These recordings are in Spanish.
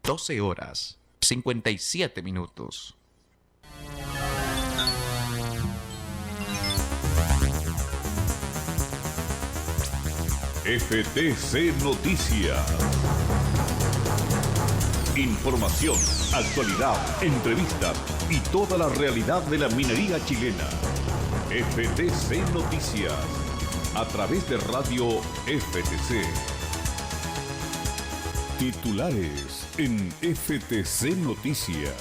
12 horas, 57 minutos. FTC Noticias. Información, actualidad, entrevistas y toda la realidad de la minería chilena. FTC Noticias. A través de Radio FTC. Titulares en FTC Noticias.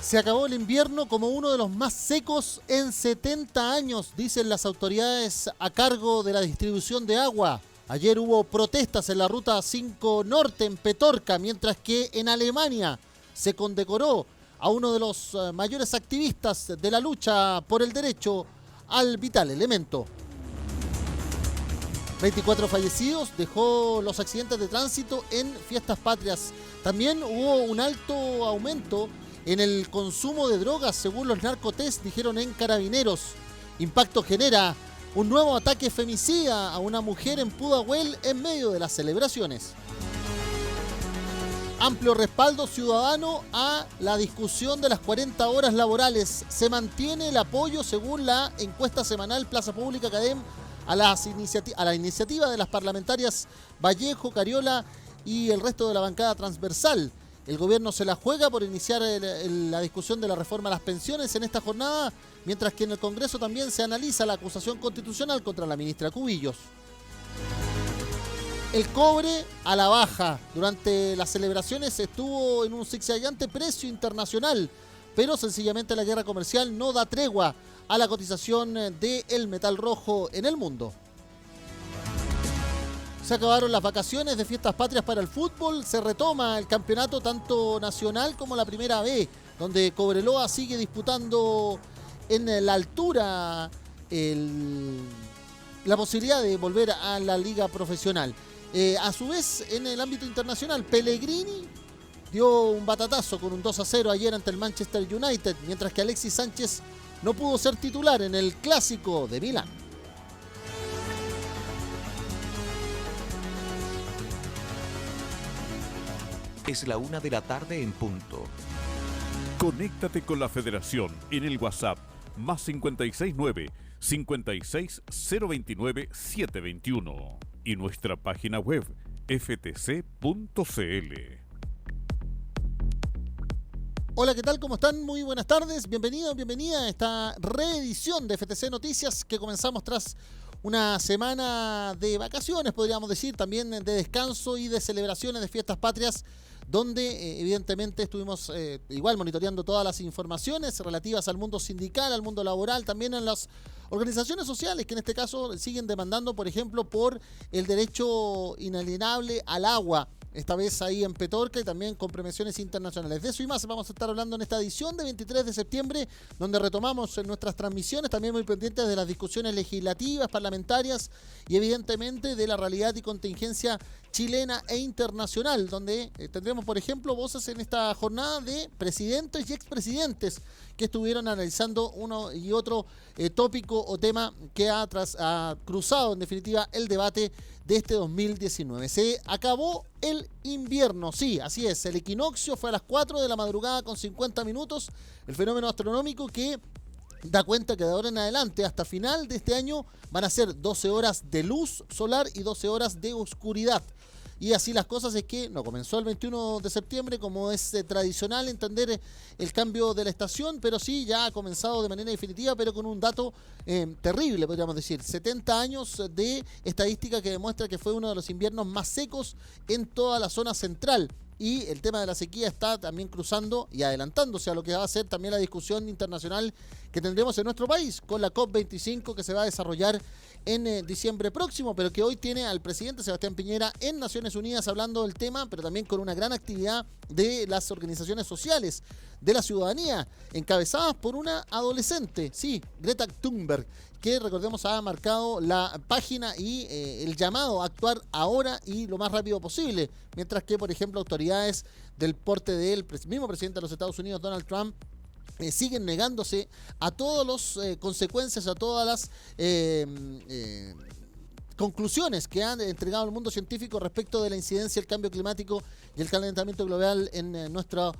Se acabó el invierno como uno de los más secos en 70 años, dicen las autoridades a cargo de la distribución de agua. Ayer hubo protestas en la Ruta 5 Norte en Petorca, mientras que en Alemania se condecoró a uno de los mayores activistas de la lucha por el derecho al vital elemento. 24 fallecidos dejó los accidentes de tránsito en Fiestas Patrias. También hubo un alto aumento en el consumo de drogas, según los narcotest, dijeron en Carabineros. Impacto genera un nuevo ataque femicida a una mujer en Pudahuel en medio de las celebraciones. Amplio respaldo ciudadano a la discusión de las 40 horas laborales. Se mantiene el apoyo, según la encuesta semanal Plaza Pública Cadem, a la iniciativa de las parlamentarias Vallejo, Cariola y el resto de la bancada transversal. El gobierno se la juega por iniciar la discusión de la reforma a las pensiones en esta jornada, mientras que en el Congreso también se analiza la acusación constitucional contra la ministra Cubillos. El cobre a la baja. Durante las celebraciones estuvo en un zigzagueante precio internacional, pero sencillamente la guerra comercial no da tregua a la cotización del metal rojo en el mundo. Se acabaron las vacaciones de Fiestas Patrias para el fútbol. Se retoma el campeonato tanto nacional como la Primera B, donde Cobreloa sigue disputando en la altura la posibilidad de volver a la liga profesional. A su vez, en el ámbito internacional, Pellegrini dio un batatazo con un 2-0 ayer ante el Manchester United, mientras que Alexis Sánchez no pudo ser titular en el Clásico de Milán. Es la 1 de la tarde en punto. Conéctate con la Federación en el WhatsApp +569 56029 721 y nuestra página web ftc.cl. Hola, ¿qué tal? ¿Cómo están? Muy buenas tardes. Bienvenidos, bienvenida a esta reedición de FTC Noticias que comenzamos tras una semana de vacaciones, podríamos decir, también de descanso y de celebraciones de Fiestas Patrias, donde evidentemente estuvimos igual monitoreando todas las informaciones relativas al mundo sindical, al mundo laboral, también en las organizaciones sociales que en este caso siguen demandando, por ejemplo, por el derecho inalienable al agua. Esta vez ahí en Petorca y también con premiaciones internacionales. De eso y más vamos a estar hablando en esta edición de 23 de septiembre, donde retomamos nuestras transmisiones, también muy pendientes de las discusiones legislativas, parlamentarias y evidentemente de la realidad y contingencia chilena e internacional, donde tendremos, por ejemplo, voces en esta jornada de presidentes y expresidentes que estuvieron analizando uno y otro tópico o tema que ha cruzado en definitiva el debate de este 2019. Se acabó el invierno, sí, así es, el equinoccio fue a las 4 de la madrugada con 50 minutos, el fenómeno astronómico que da cuenta que de ahora en adelante, hasta final de este año, van a ser 12 horas de luz solar y 12 horas de oscuridad. Y así las cosas es que no comenzó el 21 de septiembre como es tradicional entender el cambio de la estación, pero sí ya ha comenzado de manera definitiva, pero con un dato terrible, podríamos decir. 70 años de estadística que demuestra que fue uno de los inviernos más secos en toda la zona central. Y el tema de la sequía está también cruzando y adelantándose a lo que va a ser también la discusión internacional que tendremos en nuestro país con la COP25 que se va a desarrollar en diciembre próximo, pero que hoy tiene al presidente Sebastián Piñera en Naciones Unidas hablando del tema, pero también con una gran actividad de las organizaciones sociales, de la ciudadanía, encabezadas por una adolescente, sí, Greta Thunberg, que recordemos ha marcado la página y el llamado a actuar ahora y lo más rápido posible, mientras que, por ejemplo, autoridades del porte del mismo presidente de los Estados Unidos, Donald Trump, siguen negándose a todas las consecuencias, a todas las conclusiones que han entregado el mundo científico respecto de la incidencia del cambio climático y el calentamiento global en nuestro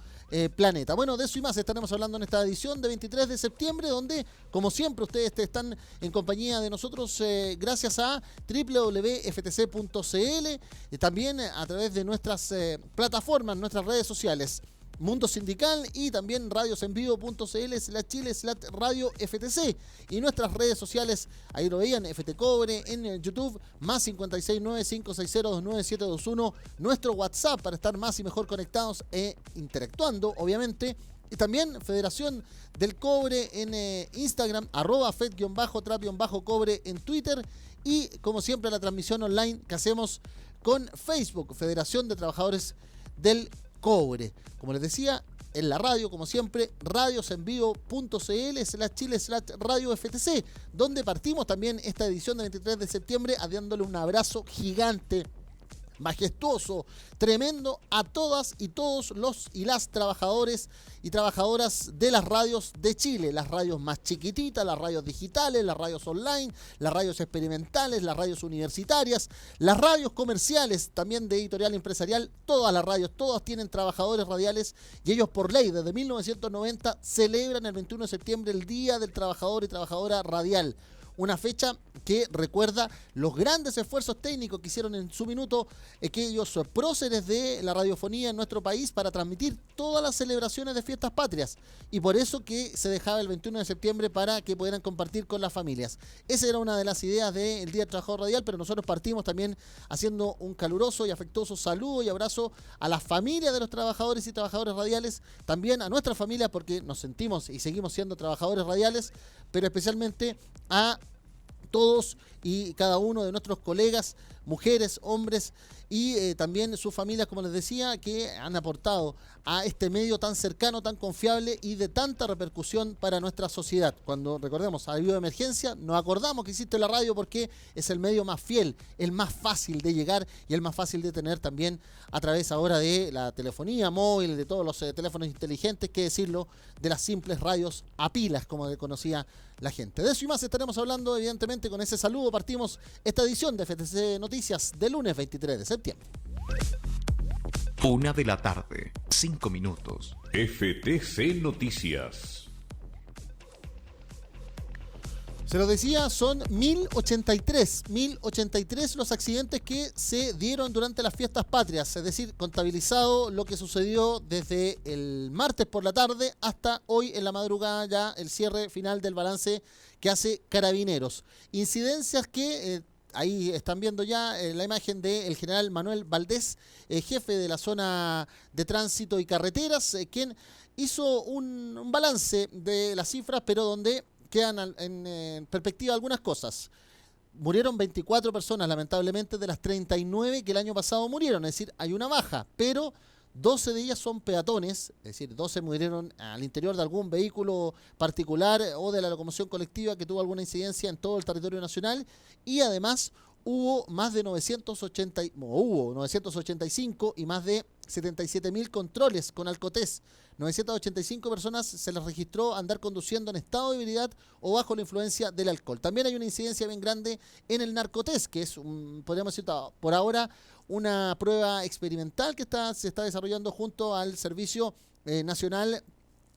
planeta. Bueno, de eso y más estaremos hablando en esta edición de 23 de septiembre, donde, como siempre, ustedes están en compañía de nosotros gracias a www.ftc.cl y también a través de nuestras plataformas, nuestras redes sociales. Mundo Sindical y también radiosenvivo.cl/Chile/Radio FTC y nuestras redes sociales, ahí lo veían, FT Cobre en YouTube, más 569-560-29721, nuestro WhatsApp para estar más y mejor conectados e interactuando, obviamente, y también Federación del Cobre en Instagram, @fed_trap_cobre en Twitter, y como siempre la transmisión online que hacemos con Facebook, Federación de Trabajadores del Cobre. Como les decía, en la radio, como siempre, radiosenvivo.cl/Chile/Radio FTC, donde partimos también esta edición del 23 de septiembre dándole un abrazo gigante, majestuoso, tremendo a todas y todos los y las trabajadores y trabajadoras de las radios de Chile, las radios más chiquititas, las radios digitales, las radios online, las radios experimentales, las radios universitarias, las radios comerciales, también de editorial empresarial, todas las radios, todas tienen trabajadores radiales y ellos por ley desde 1990 celebran el 21 de septiembre el Día del Trabajador y Trabajadora Radial. Una fecha que recuerda los grandes esfuerzos técnicos que hicieron en su minuto aquellos próceres de la radiofonía en nuestro país para transmitir todas las celebraciones de fiestas patrias. Y por eso que se dejaba el 21 de septiembre para que pudieran compartir con las familias. Esa era una de las ideas del Día del Trabajador Radial, pero nosotros partimos también haciendo un caluroso y afectuoso saludo y abrazo a las familias de los trabajadores y trabajadoras radiales, también a nuestra familia, porque nos sentimos y seguimos siendo trabajadores radiales, pero especialmente a todos y cada uno de nuestros colegas, mujeres, hombres y también sus familias, como les decía, que han aportado a este medio tan cercano, tan confiable y de tanta repercusión para nuestra sociedad. Cuando, recordemos, ha habido emergencia, nos acordamos que existe la radio porque es el medio más fiel, el más fácil de llegar y el más fácil de tener también a través ahora de la telefonía móvil, de todos los teléfonos inteligentes, que decirlo, de las simples radios a pilas, como conocía la gente. De eso y más estaremos hablando, evidentemente. Con ese saludo partimos esta edición de FTC Noticias de lunes 23 de septiembre. 1 de la tarde, 5 minutos. FTC Noticias. Se lo decía, son 1083 los accidentes que se dieron durante las fiestas patrias, es decir, contabilizado lo que sucedió desde el martes por la tarde hasta hoy en la madrugada, ya el cierre final del balance que hace Carabineros. Incidencias que ahí están viendo ya la imagen del general Manuel Valdés, jefe de la zona de tránsito y carreteras, quien hizo un balance de las cifras, pero donde quedan en perspectiva algunas cosas. Murieron 24 personas, lamentablemente, de las 39 que el año pasado murieron, es decir, hay una baja, pero 12 de ellas son peatones, es decir, 12 murieron al interior de algún vehículo particular o de la locomoción colectiva que tuvo alguna incidencia en todo el territorio nacional, y además hubo 985 y más de 77.000 controles con alcotés. 985 personas se les registró andar conduciendo en estado de ebriedad o bajo la influencia del alcohol. También hay una incidencia bien grande en el narcotés, que es, podríamos decir, por ahora una prueba experimental que se está desarrollando junto al Servicio Nacional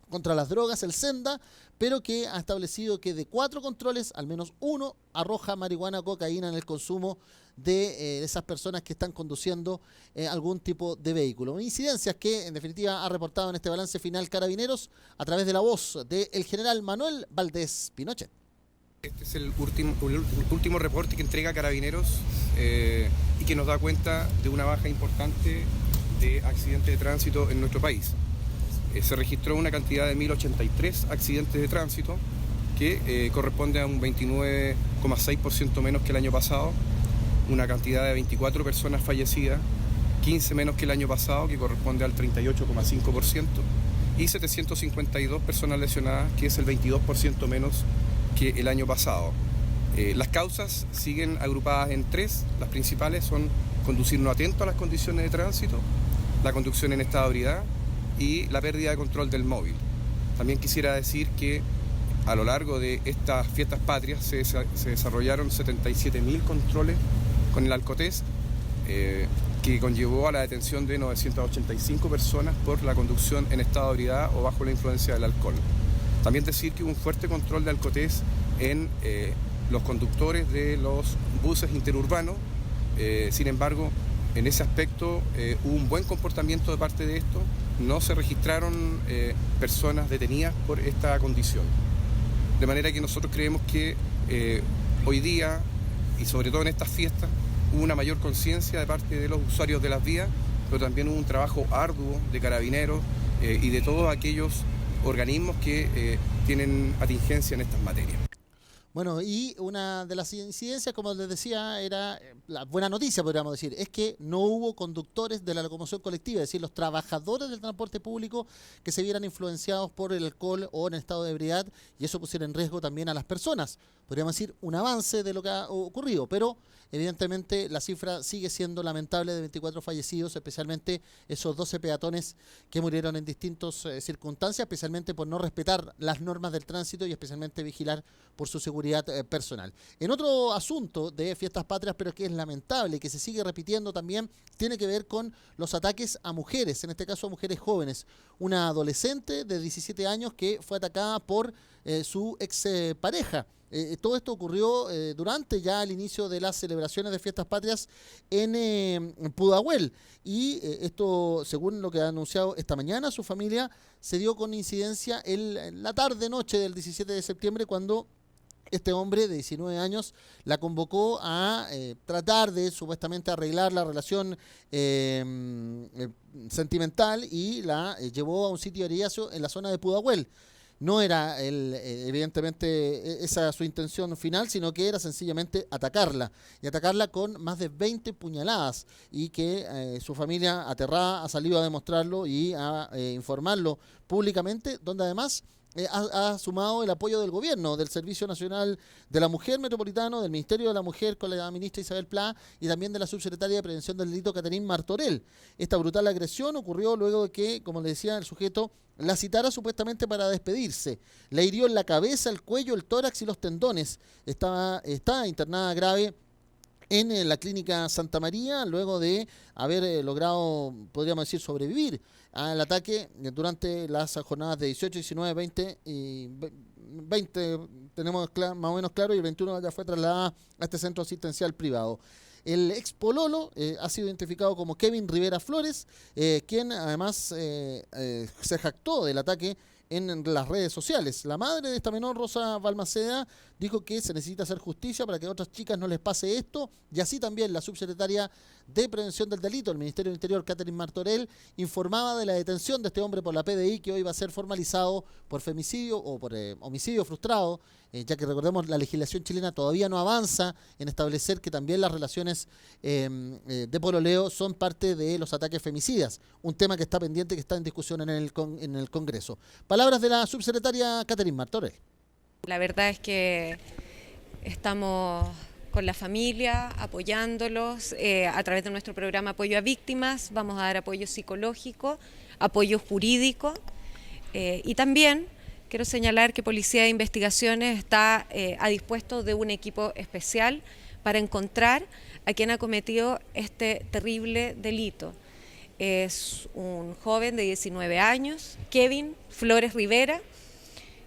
contra las Drogas, el SENDA, pero que ha establecido que de 4 controles, al menos 1 arroja marihuana o cocaína en el consumo de esas personas que están conduciendo algún tipo de vehículo. Incidencias que, en definitiva, ha reportado en este balance final Carabineros a través de la voz del general Manuel Valdés Pinochet. Este es el último reporte que entrega Carabineros y que nos da cuenta de una baja importante de accidentes de tránsito en nuestro país. Se registró una cantidad de 1.083 accidentes de tránsito, que corresponde a un 29,6% menos que el año pasado, una cantidad de 24 personas fallecidas, 15 menos que el año pasado, que corresponde al 38,5%, y 752 personas lesionadas, que es el 22% menos que el año pasado. Las causas siguen agrupadas en 3. Las principales son conducir no atento a las condiciones de tránsito, la conducción en estado de ebriedad y la pérdida de control del móvil. También quisiera decir que A lo largo de estas fiestas patrias se desarrollaron 77.000 controles con el alcotés, que conllevó a la detención de 985 personas por la conducción en estado de ebriedad o bajo la influencia del alcohol. También decir que hubo un fuerte control de alcotés en los conductores de los buses interurbanos. Sin embargo, en ese aspecto hubo un buen comportamiento de parte de esto. No se registraron personas detenidas por esta condición. De manera que nosotros creemos que hoy día, y sobre todo en estas fiestas, hubo una mayor conciencia de parte de los usuarios de las vías, pero también hubo un trabajo arduo de carabineros y de todos aquellos organismos que tienen atingencia en estas materias. Bueno, y una de las incidencias, como les decía, era la buena noticia, podríamos decir, es que no hubo conductores de la locomoción colectiva, es decir, los trabajadores del transporte público que se vieran influenciados por el alcohol o en estado de ebriedad, y eso pusiera en riesgo también a las personas. Podríamos decir un avance de lo que ha ocurrido, pero evidentemente la cifra sigue siendo lamentable de 24 fallecidos, especialmente esos 12 peatones que murieron en distintas circunstancias, especialmente por no respetar las normas del tránsito y especialmente vigilar por su seguridad personal. En otro asunto de fiestas patrias, pero que es lamentable y que se sigue repitiendo también, tiene que ver con los ataques a mujeres, en este caso a mujeres jóvenes. Una adolescente de 17 años que fue atacada por su ex pareja. Todo esto ocurrió durante ya el inicio de las celebraciones de fiestas patrias en Pudahuel, y esto, según lo que ha anunciado esta mañana su familia, se dio con incidencia en la tarde-noche del 17 de septiembre, cuando este hombre de 19 años la convocó a tratar de supuestamente arreglar la relación sentimental, y la llevó a un sitio de eriazo en la zona de Pudahuel. No era evidentemente esa su intención final, sino que era sencillamente atacarla, y atacarla con más de 20 puñaladas, y que su familia aterrada ha salido a demostrarlo y a informarlo públicamente, donde además ha sumado el apoyo del gobierno, del Servicio Nacional de la Mujer Metropolitano, del Ministerio de la Mujer con la ministra Isabel Pla, y también de la subsecretaria de Prevención del Delito, Catherine Martorell. Esta brutal agresión ocurrió luego de que, como le decía, el sujeto la citara supuestamente para despedirse. La hirió en la cabeza, el cuello, el tórax y los tendones. Está internada grave en la clínica Santa María, luego de haber logrado, podríamos decir, sobrevivir al ataque durante las jornadas de 18, 19, 20 y 20, tenemos más o menos claro, y el 21 ya fue trasladada a este centro asistencial privado. El ex pololo ha sido identificado como Kevin Rivera Flores, quien además se jactó del ataque en las redes sociales. La madre de esta menor, Rosa Balmaceda, dijo que se necesita hacer justicia para que a otras chicas no les pase esto, y así también la subsecretaria de Prevención del Delito del Ministerio del Interior, Catherine Martorell, informaba de la detención de este hombre por la PDI, que hoy va a ser formalizado por femicidio o por homicidio frustrado, ya que recordemos la legislación chilena todavía no avanza en establecer que también las relaciones de pololeo son parte de los ataques femicidas, un tema que está pendiente, que está en discusión en el Congreso. Palabras de la subsecretaria Catherine Martorell. La verdad es que estamos con la familia, apoyándolos a través de nuestro programa Apoyo a Víctimas. Vamos a dar apoyo psicológico, apoyo jurídico, y también quiero señalar que Policía de Investigaciones está a dispuesto de un equipo especial para encontrar a quien ha cometido este terrible delito. Es un joven de 19 años, Kevin Flores Rivera,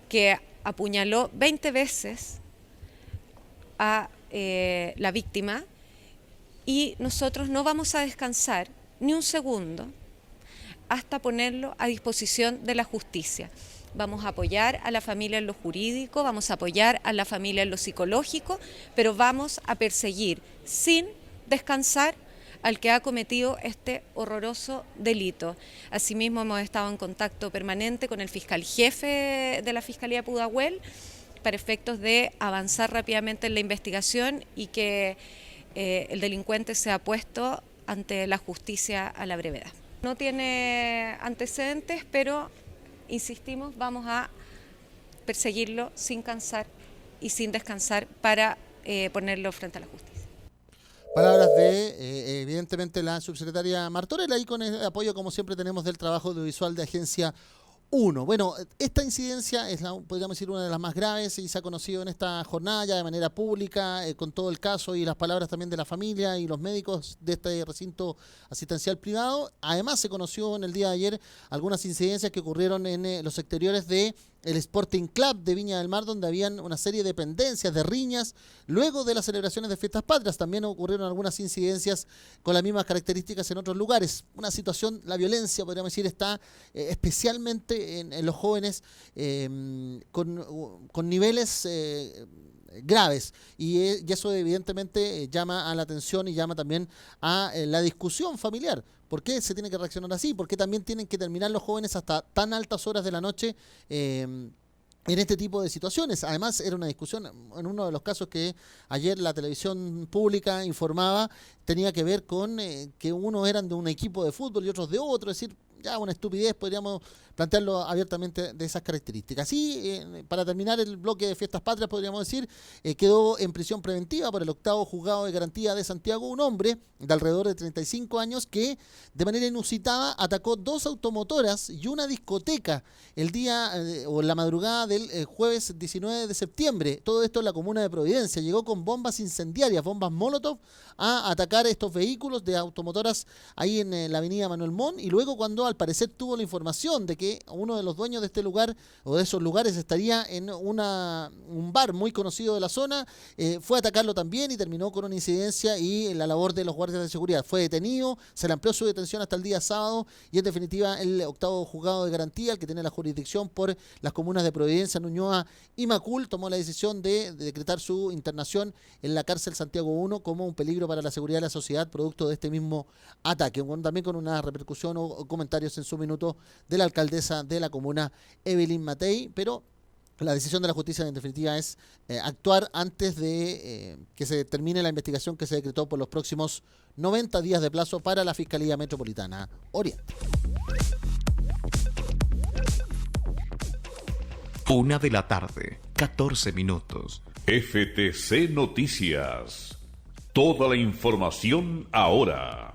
que apuñaló 20 veces a la víctima, y nosotros no vamos a descansar ni un segundo hasta ponerlo a disposición de la justicia. Vamos a apoyar a la familia en lo jurídico, vamos a apoyar a la familia en lo psicológico, pero vamos a perseguir sin descansar al que ha cometido este horroroso delito. Asimismo, hemos estado en contacto permanente con el fiscal jefe de la Fiscalía de Pudahuel para efectos de avanzar rápidamente en la investigación y que el delincuente sea puesto ante la justicia a la brevedad. No tiene antecedentes, pero insistimos, vamos a perseguirlo sin cansar y sin descansar para ponerlo frente a la justicia. Palabras de, evidentemente, la subsecretaria Martorell, ahí con el apoyo, como siempre, tenemos del trabajo audiovisual de Agencia Bueno, esta incidencia es, podríamos decir, una de las más graves y se ha conocido en esta jornada ya de manera pública, con todo el caso y las palabras también de la familia y los médicos de este recinto asistencial privado. Además, se conoció en el día de ayer algunas incidencias que ocurrieron en los exteriores de el Sporting Club de Viña del Mar, donde habían una serie de pendencias, de riñas. Luego de las celebraciones de Fiestas Patrias también ocurrieron algunas incidencias con las mismas características en otros lugares. Una situación, la violencia, podríamos decir, está especialmente en los jóvenes con niveles graves, y eso evidentemente llama a la atención y llama también a la discusión familiar. ¿Por qué se tiene que reaccionar así? ¿Por qué también tienen que terminar los jóvenes hasta tan altas horas de la noche en este tipo de situaciones? Además, era una discusión en uno de los casos que ayer la televisión pública informaba, tenía que ver con que unos eran de un equipo de fútbol y otros de otro, es decir, ya una estupidez, podríamos plantearlo abiertamente de esas características. Y para terminar el bloque de Fiestas Patrias, podríamos decir, quedó en prisión preventiva por el 8º Juzgado de Garantía de Santiago un hombre de alrededor de 35 años que de manera inusitada atacó 2 automotoras y una discoteca el día o en la madrugada del jueves 19 de septiembre. Todo esto en la comuna de Providencia. Llegó con bombas incendiarias, bombas Molotov, a atacar estos vehículos de automotoras ahí en la avenida Manuel Montt, y luego cuando al parecer tuvo la información de que uno de los dueños de este lugar o de esos lugares estaría en un bar muy conocido de la zona, fue a atacarlo también y terminó con una incidencia y la labor de los guardias de seguridad. Fue detenido, se le amplió su detención hasta el día sábado y en definitiva el 8º Juzgado de Garantía, el que tiene la jurisdicción por las comunas de Providencia, Ñuñoa y Macul, tomó la decisión de decretar su internación en la cárcel Santiago 1 como un peligro para la seguridad de la sociedad producto de este mismo ataque. También con una repercusión o comentarios en su minuto de la alcaldesa de la comuna, Evelyn Matei, pero la decisión de la justicia en definitiva es actuar antes de que se termine la investigación que se decretó por los próximos 90 días de plazo para la Fiscalía Metropolitana Oriente. 1:14 p.m. FTC Noticias. Toda la información ahora.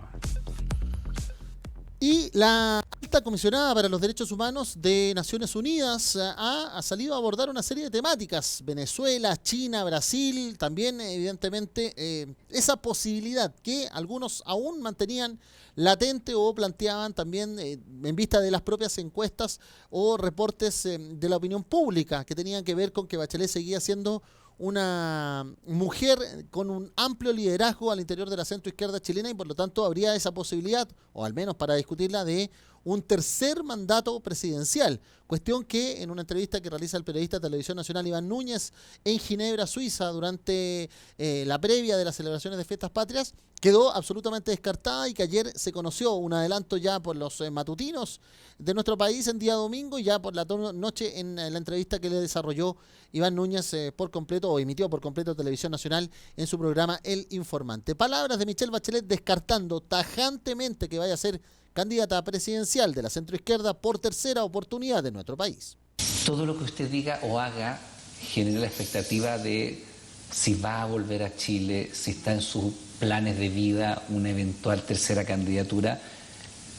Y la alta comisionada para los derechos humanos de Naciones Unidas ha salido a abordar una serie de temáticas. Venezuela, China, Brasil, también evidentemente esa posibilidad que algunos aún mantenían latente o planteaban también en vista de las propias encuestas o reportes de la opinión pública que tenían que ver con que Bachelet seguía siendo una mujer con un amplio liderazgo al interior de la centroizquierda chilena y por lo tanto habría esa posibilidad, o al menos para discutirla, de un tercer mandato presidencial. Cuestión que en una entrevista que realiza el periodista de Televisión Nacional Iván Núñez en Ginebra, Suiza, durante la previa de las celebraciones de Fiestas Patrias, quedó absolutamente descartada y que ayer se conoció un adelanto ya por los matutinos de nuestro país en día domingo y ya por la noche en la entrevista que le desarrolló Iván Núñez por completo o emitió por completo Televisión Nacional en su programa El Informante. Palabras de Michelle Bachelet descartando tajantemente que vaya a ser candidata presidencial de la centroizquierda por tercera oportunidad de nuestro país. Todo lo que usted diga o haga genera la expectativa de si va a volver a Chile, si está en sus planes de vida una eventual tercera candidatura,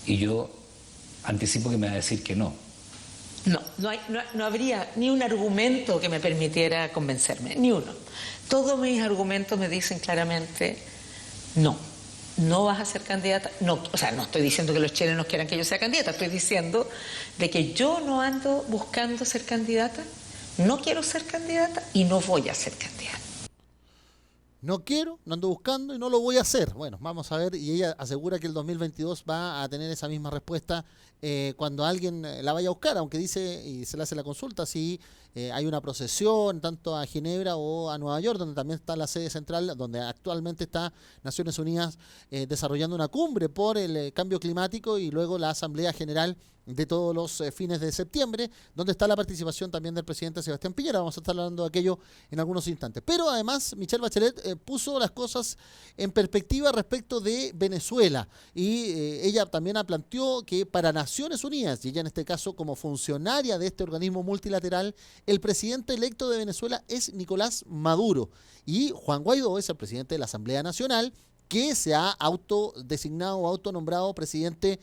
y yo anticipo que me va a decir que no. No habría ni un argumento que me permitiera convencerme, ni uno. Todos mis argumentos me dicen claramente no vas a ser candidata. No, o sea, no estoy diciendo que los chilenos quieran que yo sea candidata, estoy diciendo de que yo no ando buscando ser candidata, no quiero ser candidata y no voy a ser candidata. No quiero, no ando buscando y no lo voy a hacer. Bueno, vamos a ver, y ella asegura que el 2022 va a tener esa misma respuesta cuando alguien la vaya a buscar, aunque dice, y se le hace la consulta, si hay una procesión tanto a Ginebra o a Nueva York, donde también está la sede central, donde actualmente está Naciones Unidas desarrollando una cumbre por el cambio climático y luego la Asamblea General de todos los fines de septiembre, donde está la participación también del presidente Sebastián Piñera. Vamos a estar hablando de aquello en algunos instantes. Pero además, Michelle Bachelet puso las cosas en perspectiva respecto de Venezuela y ella también planteó que para Naciones Unidas, y ella en este caso como funcionaria de este organismo multilateral, el presidente electo de Venezuela es Nicolás Maduro y Juan Guaidó es el presidente de la Asamblea Nacional, que se ha autodesignado o autonombrado presidente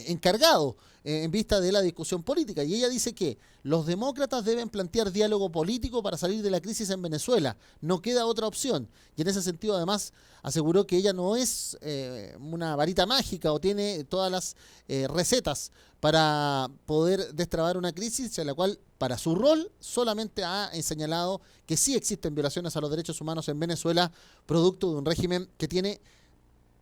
encargado en vista de la discusión política. Y ella dice que los demócratas deben plantear diálogo político para salir de la crisis en Venezuela. No queda otra opción. Y en ese sentido, además, aseguró que ella no es una varita mágica o tiene todas las recetas para poder destrabar una crisis en la cual, para su rol, solamente ha señalado que sí existen violaciones a los derechos humanos en Venezuela, producto de un régimen que tiene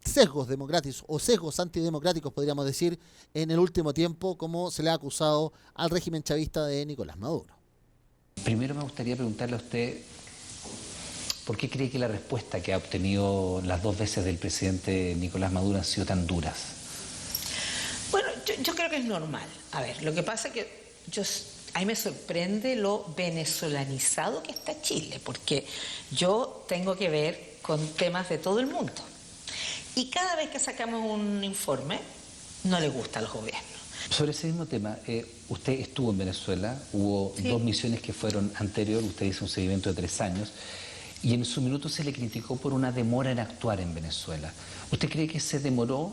sesgos democráticos o sesgos antidemocráticos, podríamos decir, en el último tiempo, como se le ha acusado al régimen chavista de Nicolás Maduro. Primero me gustaría preguntarle a usted, ¿por qué cree que la respuesta que ha obtenido las 2 veces del presidente Nicolás Maduro han sido tan duras? Bueno, yo creo que es normal. A ver, lo que pasa es que a mí me sorprende lo venezolanizado que está Chile, porque yo tengo que ver con temas de todo el mundo. Y cada vez que sacamos un informe, no le gusta a los gobiernos. Sobre ese mismo tema, usted estuvo en Venezuela, hubo 2 misiones que fueron anteriores, usted hizo un seguimiento de 3 años, y en su minuto se le criticó por una demora en actuar en Venezuela. ¿Usted cree que se demoró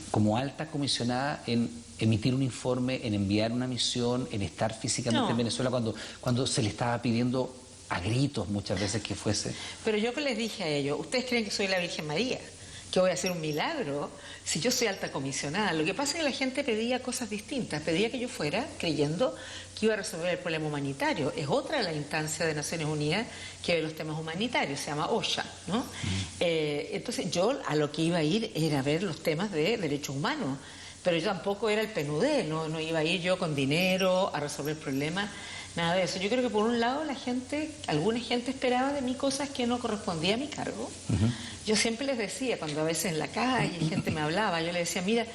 como alta comisionada en emitir un informe, en enviar una misión, en estar físicamente en Venezuela cuando se le estaba pidiendo a gritos muchas veces que fuese? Pero yo que les dije a ellos, ¿ustedes creen que soy la Virgen María? ¿Que voy a hacer un milagro si yo soy alta comisionada? Lo que pasa es que la gente pedía cosas distintas, pedía que yo fuera creyendo que iba a resolver el problema humanitario. Es otra la instancia de Naciones Unidas que ve los temas humanitarios, se llama OSHA, ¿no? Entonces yo a lo que iba a ir era a ver los temas de derechos humanos, pero yo tampoco era el PNUD, no iba a ir yo con dinero a resolver problemas, nada de eso. Yo creo que por un lado alguna gente esperaba de mí cosas que no correspondía a mi cargo. Yo siempre les decía, cuando a veces en la calle gente me hablaba, yo les decía, mira,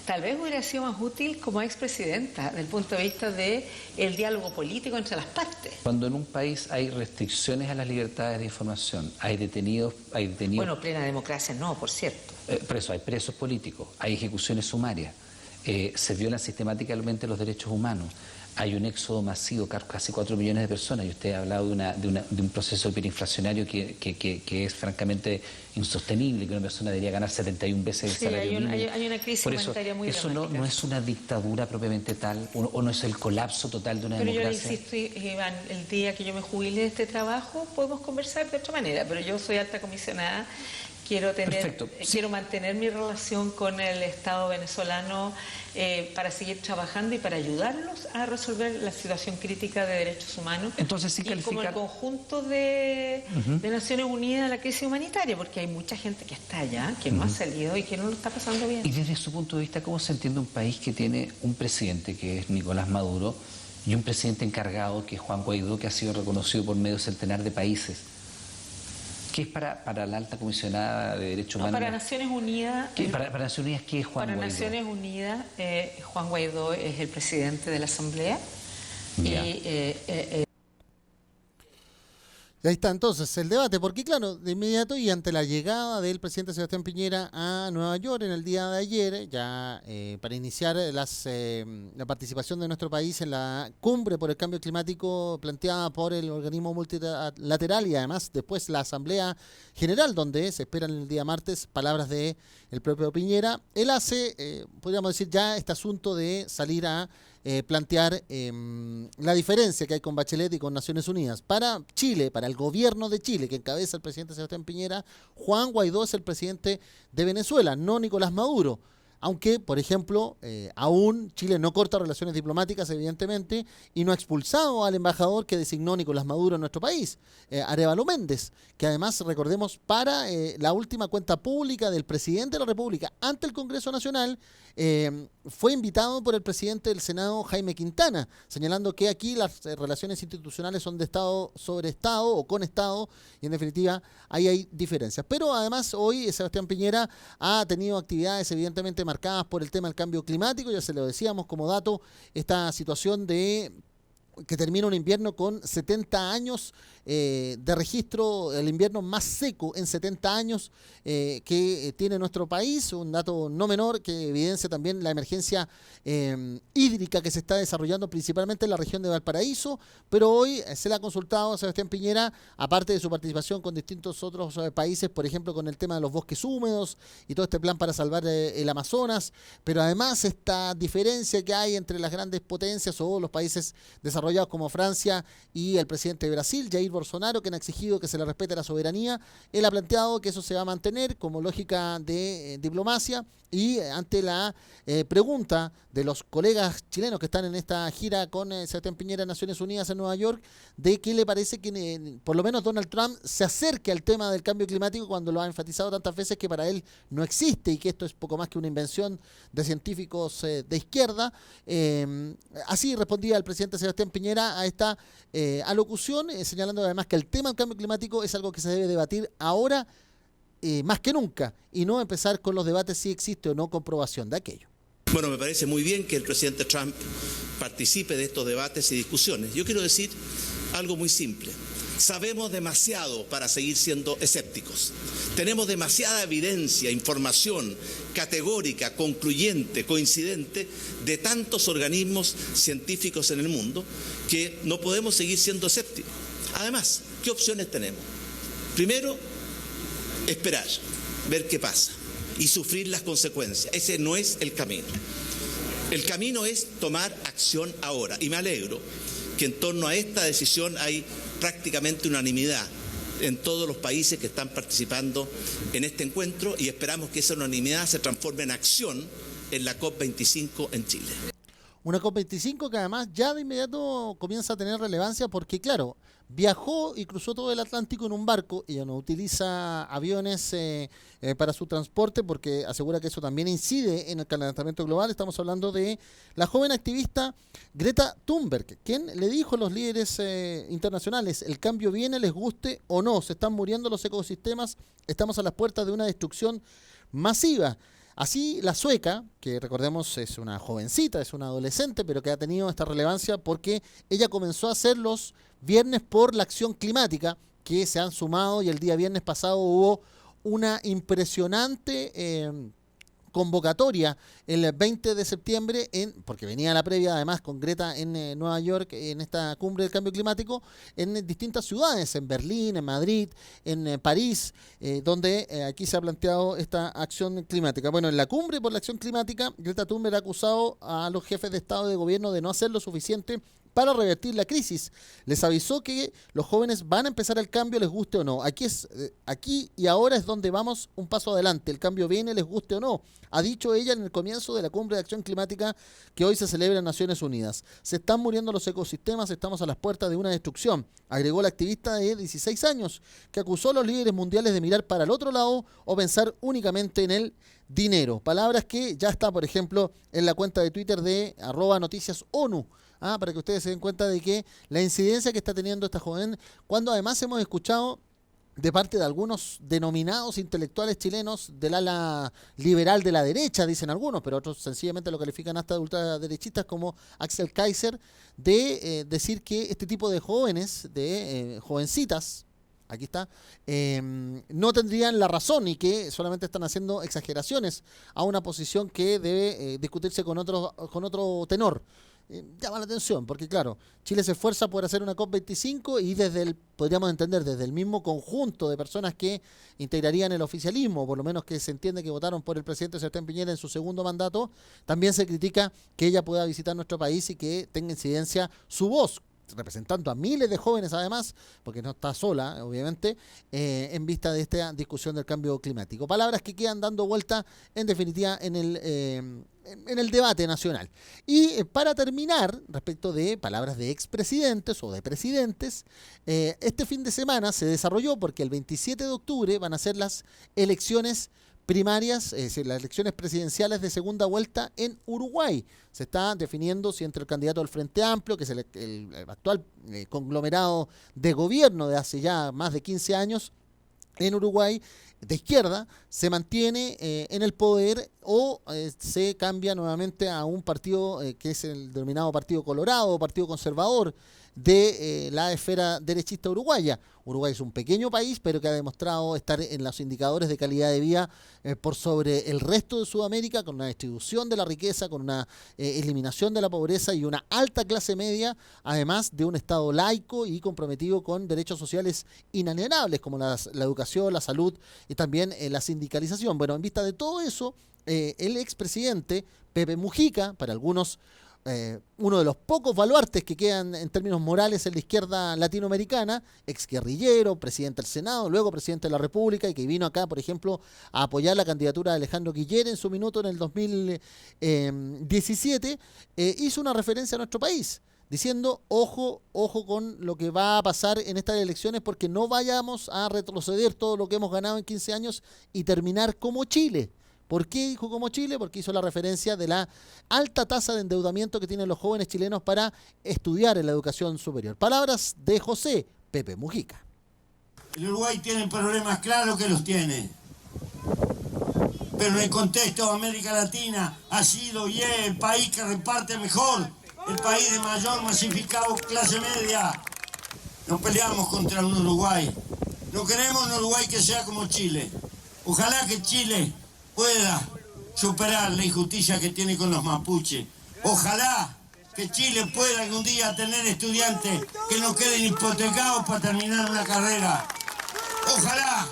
tal vez hubiera sido más útil como expresidenta desde el punto de vista del diálogo político entre las partes. Cuando en un país hay restricciones a las libertades de información, hay detenidos... Bueno, plena democracia no, por cierto. Hay presos políticos, hay ejecuciones sumarias, se violan sistemáticamente los derechos humanos. Hay un éxodo masivo, casi 4 millones de personas, y usted ha hablado de un proceso hiperinflacionario que es francamente insostenible, que una persona debería ganar 71 veces el salario mínimo. Hay una crisis humanitaria muy eso dramática. no es una dictadura propiamente tal, o no es el colapso total de una democracia. Pero yo le insisto, Iván, el día que yo me jubile de este trabajo podemos conversar de otra manera, pero yo soy alta comisionada. Quiero mantener mi relación con el Estado venezolano para seguir trabajando y para ayudarlos a resolver la situación crítica de derechos humanos. Entonces, sí, y como el conjunto de Naciones Unidas, la crisis humanitaria, porque hay mucha gente que está allá, que no ha salido y que no lo está pasando bien. Y desde su punto de vista, ¿cómo se entiende un país que tiene un presidente que es Nicolás Maduro y un presidente encargado que es Juan Guaidó, que ha sido reconocido por medio centenar de países? ¿Qué es para la alta comisionada de derechos humanos? Para Naciones Unidas... Para Naciones Unidas, ¿qué es Juan Guaidó? Para Naciones Unidas, Juan Guaidó es el presidente de la Asamblea. Y ahí está entonces el debate, porque claro, de inmediato y ante la llegada del presidente Sebastián Piñera a Nueva York en el día de ayer, ya para iniciar la participación de nuestro país en la cumbre por el cambio climático planteada por el organismo multilateral y además después la Asamblea General, donde se esperan el día martes palabras de el propio Piñera, él hace, podríamos decir ya este asunto de salir a plantear la diferencia que hay con Bachelet y con Naciones Unidas. Para Chile, para el gobierno de Chile, que encabeza el presidente Sebastián Piñera, Juan Guaidó es el presidente de Venezuela, no Nicolás Maduro. Aunque, por ejemplo, aún Chile no corta relaciones diplomáticas, evidentemente, y no ha expulsado al embajador que designó Nicolás Maduro en nuestro país, Arévalo Méndez, que además, recordemos, para la última cuenta pública del presidente de la República ante el Congreso Nacional, fue invitado por el presidente del Senado, Jaime Quintana, señalando que aquí las relaciones institucionales son de Estado sobre Estado o con Estado, y en definitiva ahí hay diferencias. Pero además hoy Sebastián Piñera ha tenido actividades evidentemente marcadas por el tema del cambio climático, ya se lo decíamos como dato, esta situación de que termina un invierno con 70 años de registro, el invierno más seco en 70 años que tiene nuestro país, un dato no menor que evidencia también la emergencia hídrica que se está desarrollando principalmente en la región de Valparaíso, pero hoy se le ha consultado a Sebastián Piñera, aparte de su participación con distintos otros países, por ejemplo con el tema de los bosques húmedos y todo este plan para salvar el Amazonas, pero además esta diferencia que hay entre las grandes potencias o los países desarrollados como Francia y el presidente de Brasil, Jair Bolsonaro, que han exigido que se le respete la soberanía. Él ha planteado que eso se va a mantener como lógica de diplomacia y ante la pregunta de los colegas chilenos que están en esta gira con Sebastián Piñera en Naciones Unidas en Nueva York, de qué le parece que por lo menos Donald Trump se acerque al tema del cambio climático cuando lo ha enfatizado tantas veces que para él no existe y que esto es poco más que una invención de científicos de izquierda. Así respondía el presidente Sebastián Piñera a esta alocución, señalando además que el tema del cambio climático es algo que se debe debatir ahora más que nunca y no empezar con los debates si existe o no comprobación de aquello. Bueno, me parece muy bien que el presidente Trump participe de estos debates y discusiones. Yo quiero decir algo muy simple. Sabemos demasiado para seguir siendo escépticos. Tenemos demasiada evidencia, información categórica, concluyente, coincidente de tantos organismos científicos en el mundo que no podemos seguir siendo escépticos. Además, ¿qué opciones tenemos? Primero, esperar, ver qué pasa y sufrir las consecuencias. Ese no es el camino. El camino es tomar acción ahora. Y me alegro que en torno a esta decisión hay prácticamente unanimidad en todos los países que están participando en este encuentro y esperamos que esa unanimidad se transforme en acción en la COP25 en Chile. Una COP25 que además ya de inmediato comienza a tener relevancia porque, claro, viajó y cruzó todo el Atlántico en un barco. Ella no utiliza aviones para su transporte porque asegura que eso también incide en el calentamiento global. Estamos hablando de la joven activista Greta Thunberg, quien le dijo a los líderes internacionales: el cambio viene, les guste o no, se están muriendo los ecosistemas, estamos a las puertas de una destrucción masiva. Así la sueca, que recordemos es una jovencita, es una adolescente, pero que ha tenido esta relevancia porque ella comenzó a hacer los viernes por la acción climática, que se han sumado y el día viernes pasado hubo una impresionante convocatoria el 20 de septiembre, porque venía la previa además con Greta en Nueva York, en esta cumbre del cambio climático, en distintas ciudades, en Berlín, en Madrid, en París, donde aquí se ha planteado esta acción climática. Bueno, en la cumbre por la acción climática, Greta Thunberg ha acusado a los jefes de Estado y de Gobierno de no hacer lo suficiente para revertir la crisis. Les avisó que los jóvenes van a empezar el cambio, les guste o no. Aquí y ahora es donde vamos un paso adelante. El cambio viene, les guste o no. Ha dicho ella en el comienzo de la cumbre de acción climática que hoy se celebra en Naciones Unidas. Se están muriendo los ecosistemas, estamos a las puertas de una destrucción, agregó la activista de 16 años, que acusó a los líderes mundiales de mirar para el otro lado o pensar únicamente en el dinero. Palabras que ya está, por ejemplo, en la cuenta de Twitter de @noticiasONU. Para que ustedes se den cuenta de que la incidencia que está teniendo esta joven, cuando además hemos escuchado de parte de algunos denominados intelectuales chilenos del ala liberal de la derecha, dicen algunos, pero otros sencillamente lo califican hasta de ultraderechistas como Axel Kaiser, de decir que este tipo de jóvenes, de jovencitas, aquí está, no tendrían la razón y que solamente están haciendo exageraciones a una posición que debe discutirse con otro tenor. Llama la atención, porque claro, Chile se esfuerza por hacer una COP25 y podríamos entender, desde el mismo conjunto de personas que integrarían el oficialismo, por lo menos que se entiende que votaron por el presidente Sebastián Piñera en su segundo mandato, también se critica que ella pueda visitar nuestro país y que tenga incidencia su voz, representando a miles de jóvenes además, porque no está sola, obviamente, en vista de esta discusión del cambio climático. Palabras que quedan dando vuelta, en definitiva, en el debate nacional. Y para terminar, respecto de palabras de expresidentes o de presidentes, este fin de semana se desarrolló, porque el 27 de octubre van a ser las elecciones primarias, es decir, las elecciones presidenciales de segunda vuelta en Uruguay. Se está definiendo si entre el candidato del Frente Amplio, que es el actual conglomerado de gobierno de hace ya más de 15 años en Uruguay, de izquierda se mantiene en el poder o se cambia nuevamente a un partido que es el denominado Partido Colorado, Partido Conservador de la esfera derechista uruguaya. Uruguay es un pequeño país, pero que ha demostrado estar en los indicadores de calidad de vida por sobre el resto de Sudamérica, con una distribución de la riqueza, con una eliminación de la pobreza y una alta clase media, además de un Estado laico y comprometido con derechos sociales inalienables, como la educación, la salud y también la sindicalización. Bueno, en vista de todo eso, el expresidente Pepe Mujica, para algunos uno de los pocos baluartes que quedan en términos morales en la izquierda latinoamericana, exguerrillero, presidente del Senado, luego presidente de la República, y que vino acá, por ejemplo, a apoyar la candidatura de Alejandro Guillier en su minuto en el 2017, hizo una referencia a nuestro país, diciendo, ojo con lo que va a pasar en estas elecciones, porque no vayamos a retroceder todo lo que hemos ganado en 15 años y terminar como Chile. ¿Por qué dijo como Chile? Porque hizo la referencia de la alta tasa de endeudamiento que tienen los jóvenes chilenos para estudiar en la educación superior. Palabras de José Pepe Mujica. El Uruguay tiene problemas, claro que los tiene. Pero en el contexto de América Latina ha sido y es el país que reparte mejor, el país de mayor masificado clase media. No peleamos contra un Uruguay. No queremos un Uruguay que sea como Chile. Ojalá que Chile pueda superar la injusticia que tiene con los mapuches. Ojalá que Chile pueda algún día tener estudiantes que no queden hipotecados para terminar una carrera. Ojalá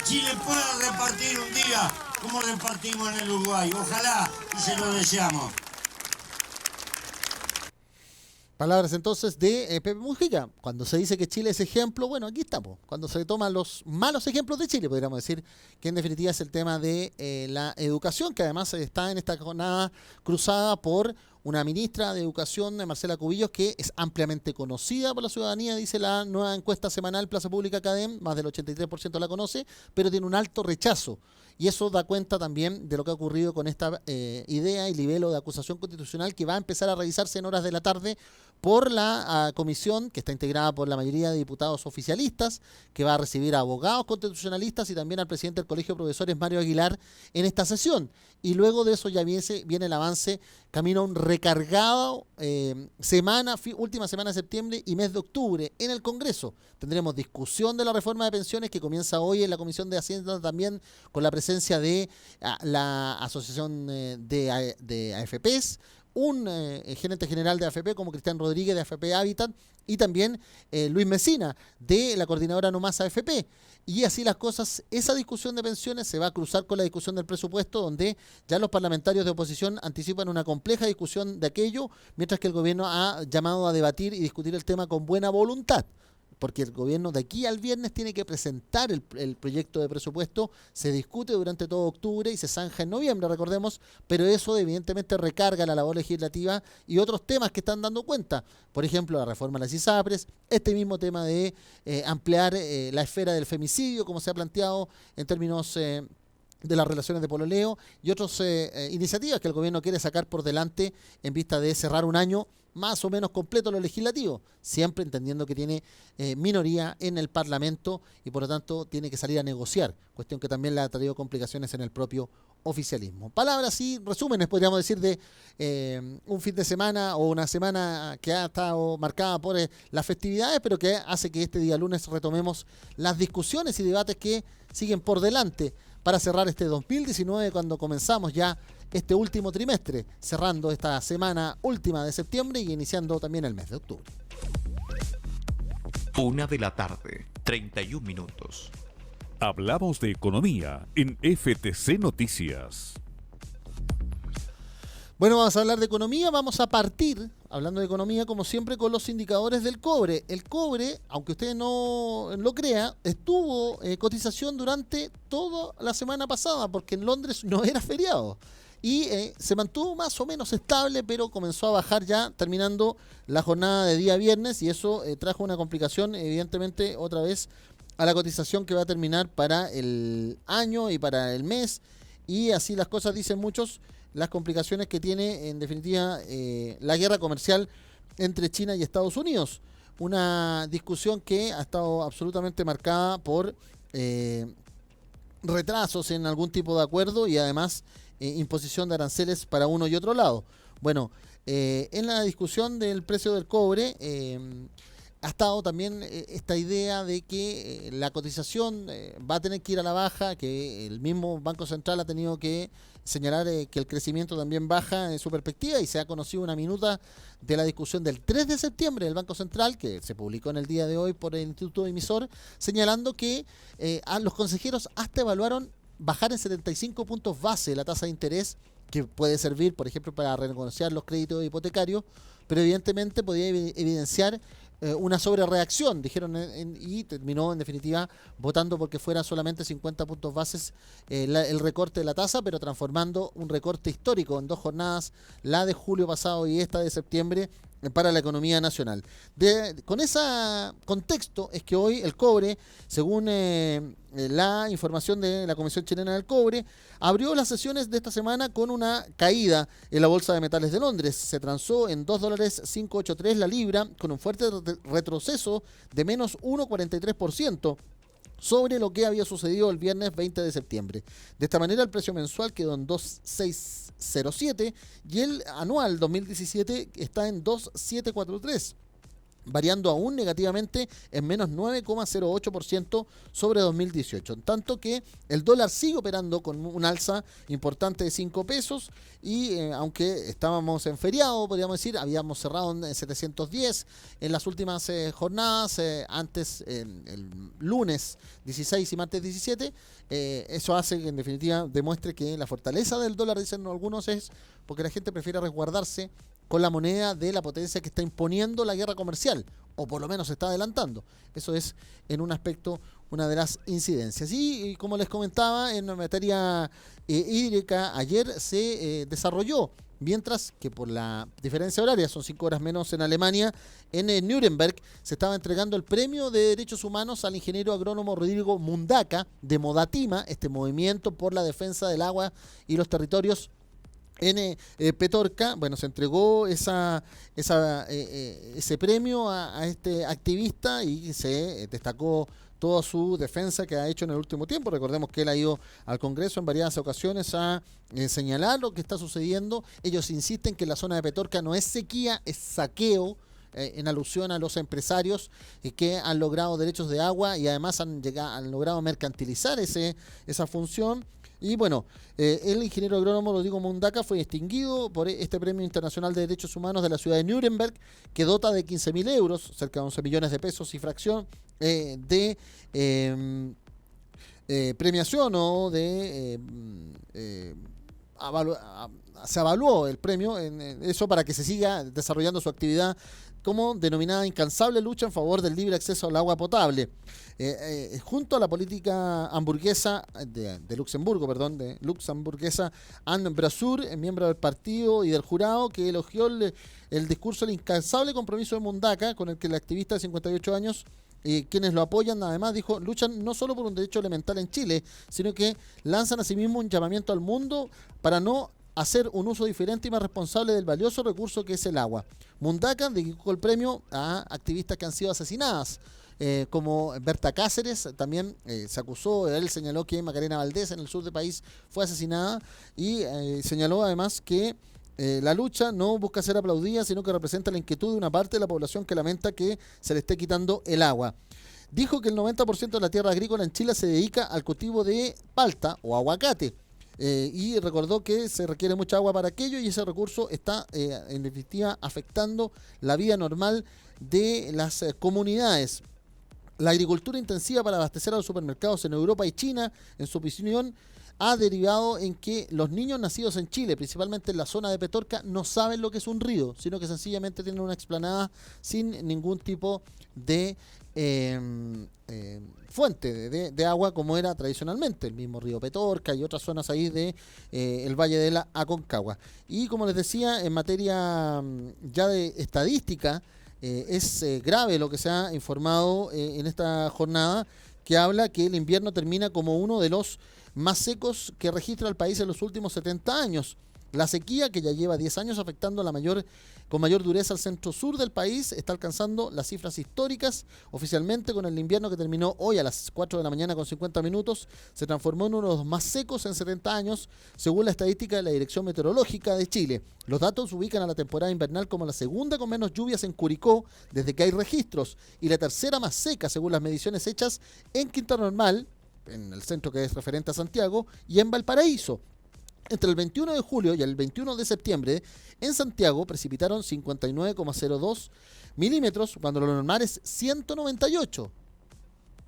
Chile pueda repartir un día como repartimos en el Uruguay. Ojalá, y se lo deseamos. Palabras entonces de Pepe Mujica. Cuando se dice que Chile es ejemplo, bueno, aquí estamos. Cuando se toman los malos ejemplos de Chile, podríamos decir que en definitiva es el tema de la educación, que además está en esta jornada cruzada por una ministra de Educación, Marcela Cubillos, que es ampliamente conocida por la ciudadanía, dice la nueva encuesta semanal Plaza Pública Academ, más del 83% la conoce, pero tiene un alto rechazo. Y eso da cuenta también de lo que ha ocurrido con esta idea y libelo de acusación constitucional que va a empezar a revisarse en horas de la tarde por la comisión que está integrada por la mayoría de diputados oficialistas, que va a recibir a abogados constitucionalistas y también al presidente del Colegio de Profesores, Mario Aguilar, en esta sesión. Y luego de eso ya viene el avance camino a un recargado última semana de septiembre y mes de octubre en el Congreso. Tendremos discusión de la reforma de pensiones que comienza hoy en la Comisión de Hacienda, también con la presencia de la Asociación de AFPs, un gerente general de AFP como Cristian Rodríguez de AFP Habitat y también Luis Mesina de la coordinadora No Más AFP. Y así las cosas, esa discusión de pensiones se va a cruzar con la discusión del presupuesto, donde ya los parlamentarios de oposición anticipan una compleja discusión de aquello, mientras que el gobierno ha llamado a debatir y discutir el tema con buena voluntad. Porque el gobierno de aquí al viernes tiene que presentar el proyecto de presupuesto, se discute durante todo octubre y se zanja en noviembre, recordemos, pero eso evidentemente recarga la labor legislativa y otros temas que están dando cuenta. Por ejemplo, la reforma de las ISAPRES, este mismo tema de ampliar la esfera del femicidio, como se ha planteado en términos de las relaciones de pololeo y otras iniciativas que el gobierno quiere sacar por delante en vista de cerrar un año más o menos completo lo legislativo, siempre entendiendo que tiene minoría en el Parlamento y por lo tanto tiene que salir a negociar, cuestión que también le ha traído complicaciones en el propio oficialismo. Palabras y resúmenes, podríamos decir, de un fin de semana o una semana que ha estado marcada por las festividades, pero que hace que este día lunes retomemos las discusiones y debates que siguen por delante para cerrar este 2019 cuando comenzamos ya este último trimestre, cerrando esta semana última de septiembre y iniciando también el mes de octubre. 1:31 p.m. Hablamos de economía en FTC Noticias. Bueno, vamos a hablar de economía, vamos a partir, hablando de economía, como siempre, con los indicadores del cobre. El cobre, aunque usted no lo crea, estuvo cotización durante toda la semana pasada, porque en Londres no era feriado. Y se mantuvo más o menos estable, pero comenzó a bajar ya terminando la jornada de día viernes, y eso trajo una complicación, evidentemente, otra vez, a la cotización que va a terminar para el año y para el mes. Y así las cosas, dicen muchos, las complicaciones que tiene en definitiva la guerra comercial entre China y Estados Unidos. Una discusión que ha estado absolutamente marcada por retrasos en algún tipo de acuerdo y además imposición de aranceles para uno y otro lado. Bueno, en la discusión del precio del cobre ha estado también esta idea de que la cotización va a tener que ir a la baja, que el mismo Banco Central ha tenido que señalar que el crecimiento también baja en su perspectiva, y se ha conocido una minuta de la discusión del 3 de septiembre del Banco Central, que se publicó en el día de hoy por el Instituto Emisor, señalando que a los consejeros hasta evaluaron bajar en 75 puntos base la tasa de interés, que puede servir, por ejemplo, para renegociar los créditos hipotecarios, pero evidentemente podía evidenciar una sobrereacción, dijeron, y terminó en definitiva votando porque fuera solamente 50 puntos bases el recorte de la tasa, pero transformando un recorte histórico en 2 jornadas, la de julio pasado y esta de septiembre, para la economía nacional. Con ese contexto es que hoy el cobre, según la información de la Comisión Chilena del Cobre, abrió las sesiones de esta semana con una caída en la Bolsa de Metales de Londres. Se transó en $2.583 la libra, con un fuerte retroceso de menos 1,43%. sobre lo que había sucedido el viernes 20 de septiembre. De esta manera, el precio mensual quedó en 2.607 y el anual 2017 está en 2.743. Variando aún negativamente en menos 9,08% sobre 2018. En tanto que el dólar sigue operando con un alza importante de 5 pesos y aunque estábamos en feriado, podríamos decir, habíamos cerrado en 710 en las últimas jornadas, antes el lunes 16 y martes 17, eso hace que en definitiva demuestre que la fortaleza del dólar, dicen algunos, es porque la gente prefiere resguardarse con la moneda de la potencia que está imponiendo la guerra comercial, o por lo menos se está adelantando. Eso es, en un aspecto, una de las incidencias. Y como les comentaba, en materia hídrica, ayer se desarrolló, mientras que por la diferencia horaria, son 5 horas menos en Alemania, en Nuremberg se estaba entregando el premio de Derechos Humanos al ingeniero agrónomo Rodrigo Mundaca, de Modatima, este movimiento por la defensa del agua y los territorios en Petorca. Bueno, se entregó ese premio a este activista y se destacó toda su defensa que ha hecho en el último tiempo. Recordemos que él ha ido al Congreso en varias ocasiones a señalar lo que está sucediendo. Ellos insisten que en la zona de Petorca no es sequía, es saqueo, en alusión a los empresarios que han logrado derechos de agua y además han logrado mercantilizar esa función. Y bueno, el ingeniero agrónomo Rodrigo Mundaca fue distinguido por este Premio Internacional de Derechos Humanos de la ciudad de Nuremberg, que dota de 15.000 euros, cerca de 11 millones de pesos y fracción, de premiación o de... se evaluó el premio en eso para que se siga desarrollando su actividad como denominada incansable lucha en favor del libre acceso al agua potable, junto a la política hamburguesa de Luxemburgo, de luxemburguesa Anne Brasseur, miembro del partido y del jurado, que elogió el discurso del incansable compromiso de Mundaca, con el que el activista de 58 años, quienes lo apoyan, además dijo, luchan no solo por un derecho elemental en Chile, sino que lanzan asimismo un llamamiento al mundo para no hacer un uso diferente y más responsable del valioso recurso que es el agua. Mundaca dedicó el premio a activistas que han sido asesinadas, como Berta Cáceres. También se acusó, él señaló que Macarena Valdés en el sur del país fue asesinada y señaló además que la lucha no busca ser aplaudida, sino que representa la inquietud de una parte de la población que lamenta que se le esté quitando el agua. Dijo que el 90% de la tierra agrícola en Chile se dedica al cultivo de palta o aguacate. Y recordó que se requiere mucha agua para aquello y ese recurso está en definitiva afectando la vida normal de las comunidades. La agricultura intensiva para abastecer a los supermercados en Europa y China, en su opinión, ha derivado en que los niños nacidos en Chile, principalmente en la zona de Petorca, no saben lo que es un río, sino que sencillamente tienen una explanada sin ningún tipo de fuente de agua como era tradicionalmente, el mismo río Petorca y otras zonas ahí de el Valle de la Aconcagua. Y como les decía, en materia ya de estadística, es grave lo que se ha informado en esta jornada, que habla que el invierno termina como uno de los más secos que registra el país en los últimos 70 años. La sequía, que ya lleva 10 años afectando con mayor dureza al centro-sur del país, está alcanzando las cifras históricas. Oficialmente, con el invierno que terminó hoy a las 4 de la mañana con 50 minutos, se transformó en uno de los más secos en 70 años, según la estadística de la Dirección Meteorológica de Chile. Los datos ubican a la temporada invernal como la segunda con menos lluvias en Curicó desde que hay registros, y la tercera más seca, según las mediciones hechas en Quinta Normal, en el centro que es referente a Santiago, y en Valparaíso. Entre el 21 de julio y el 21 de septiembre, en Santiago precipitaron 59,02 milímetros, cuando lo normal es 198.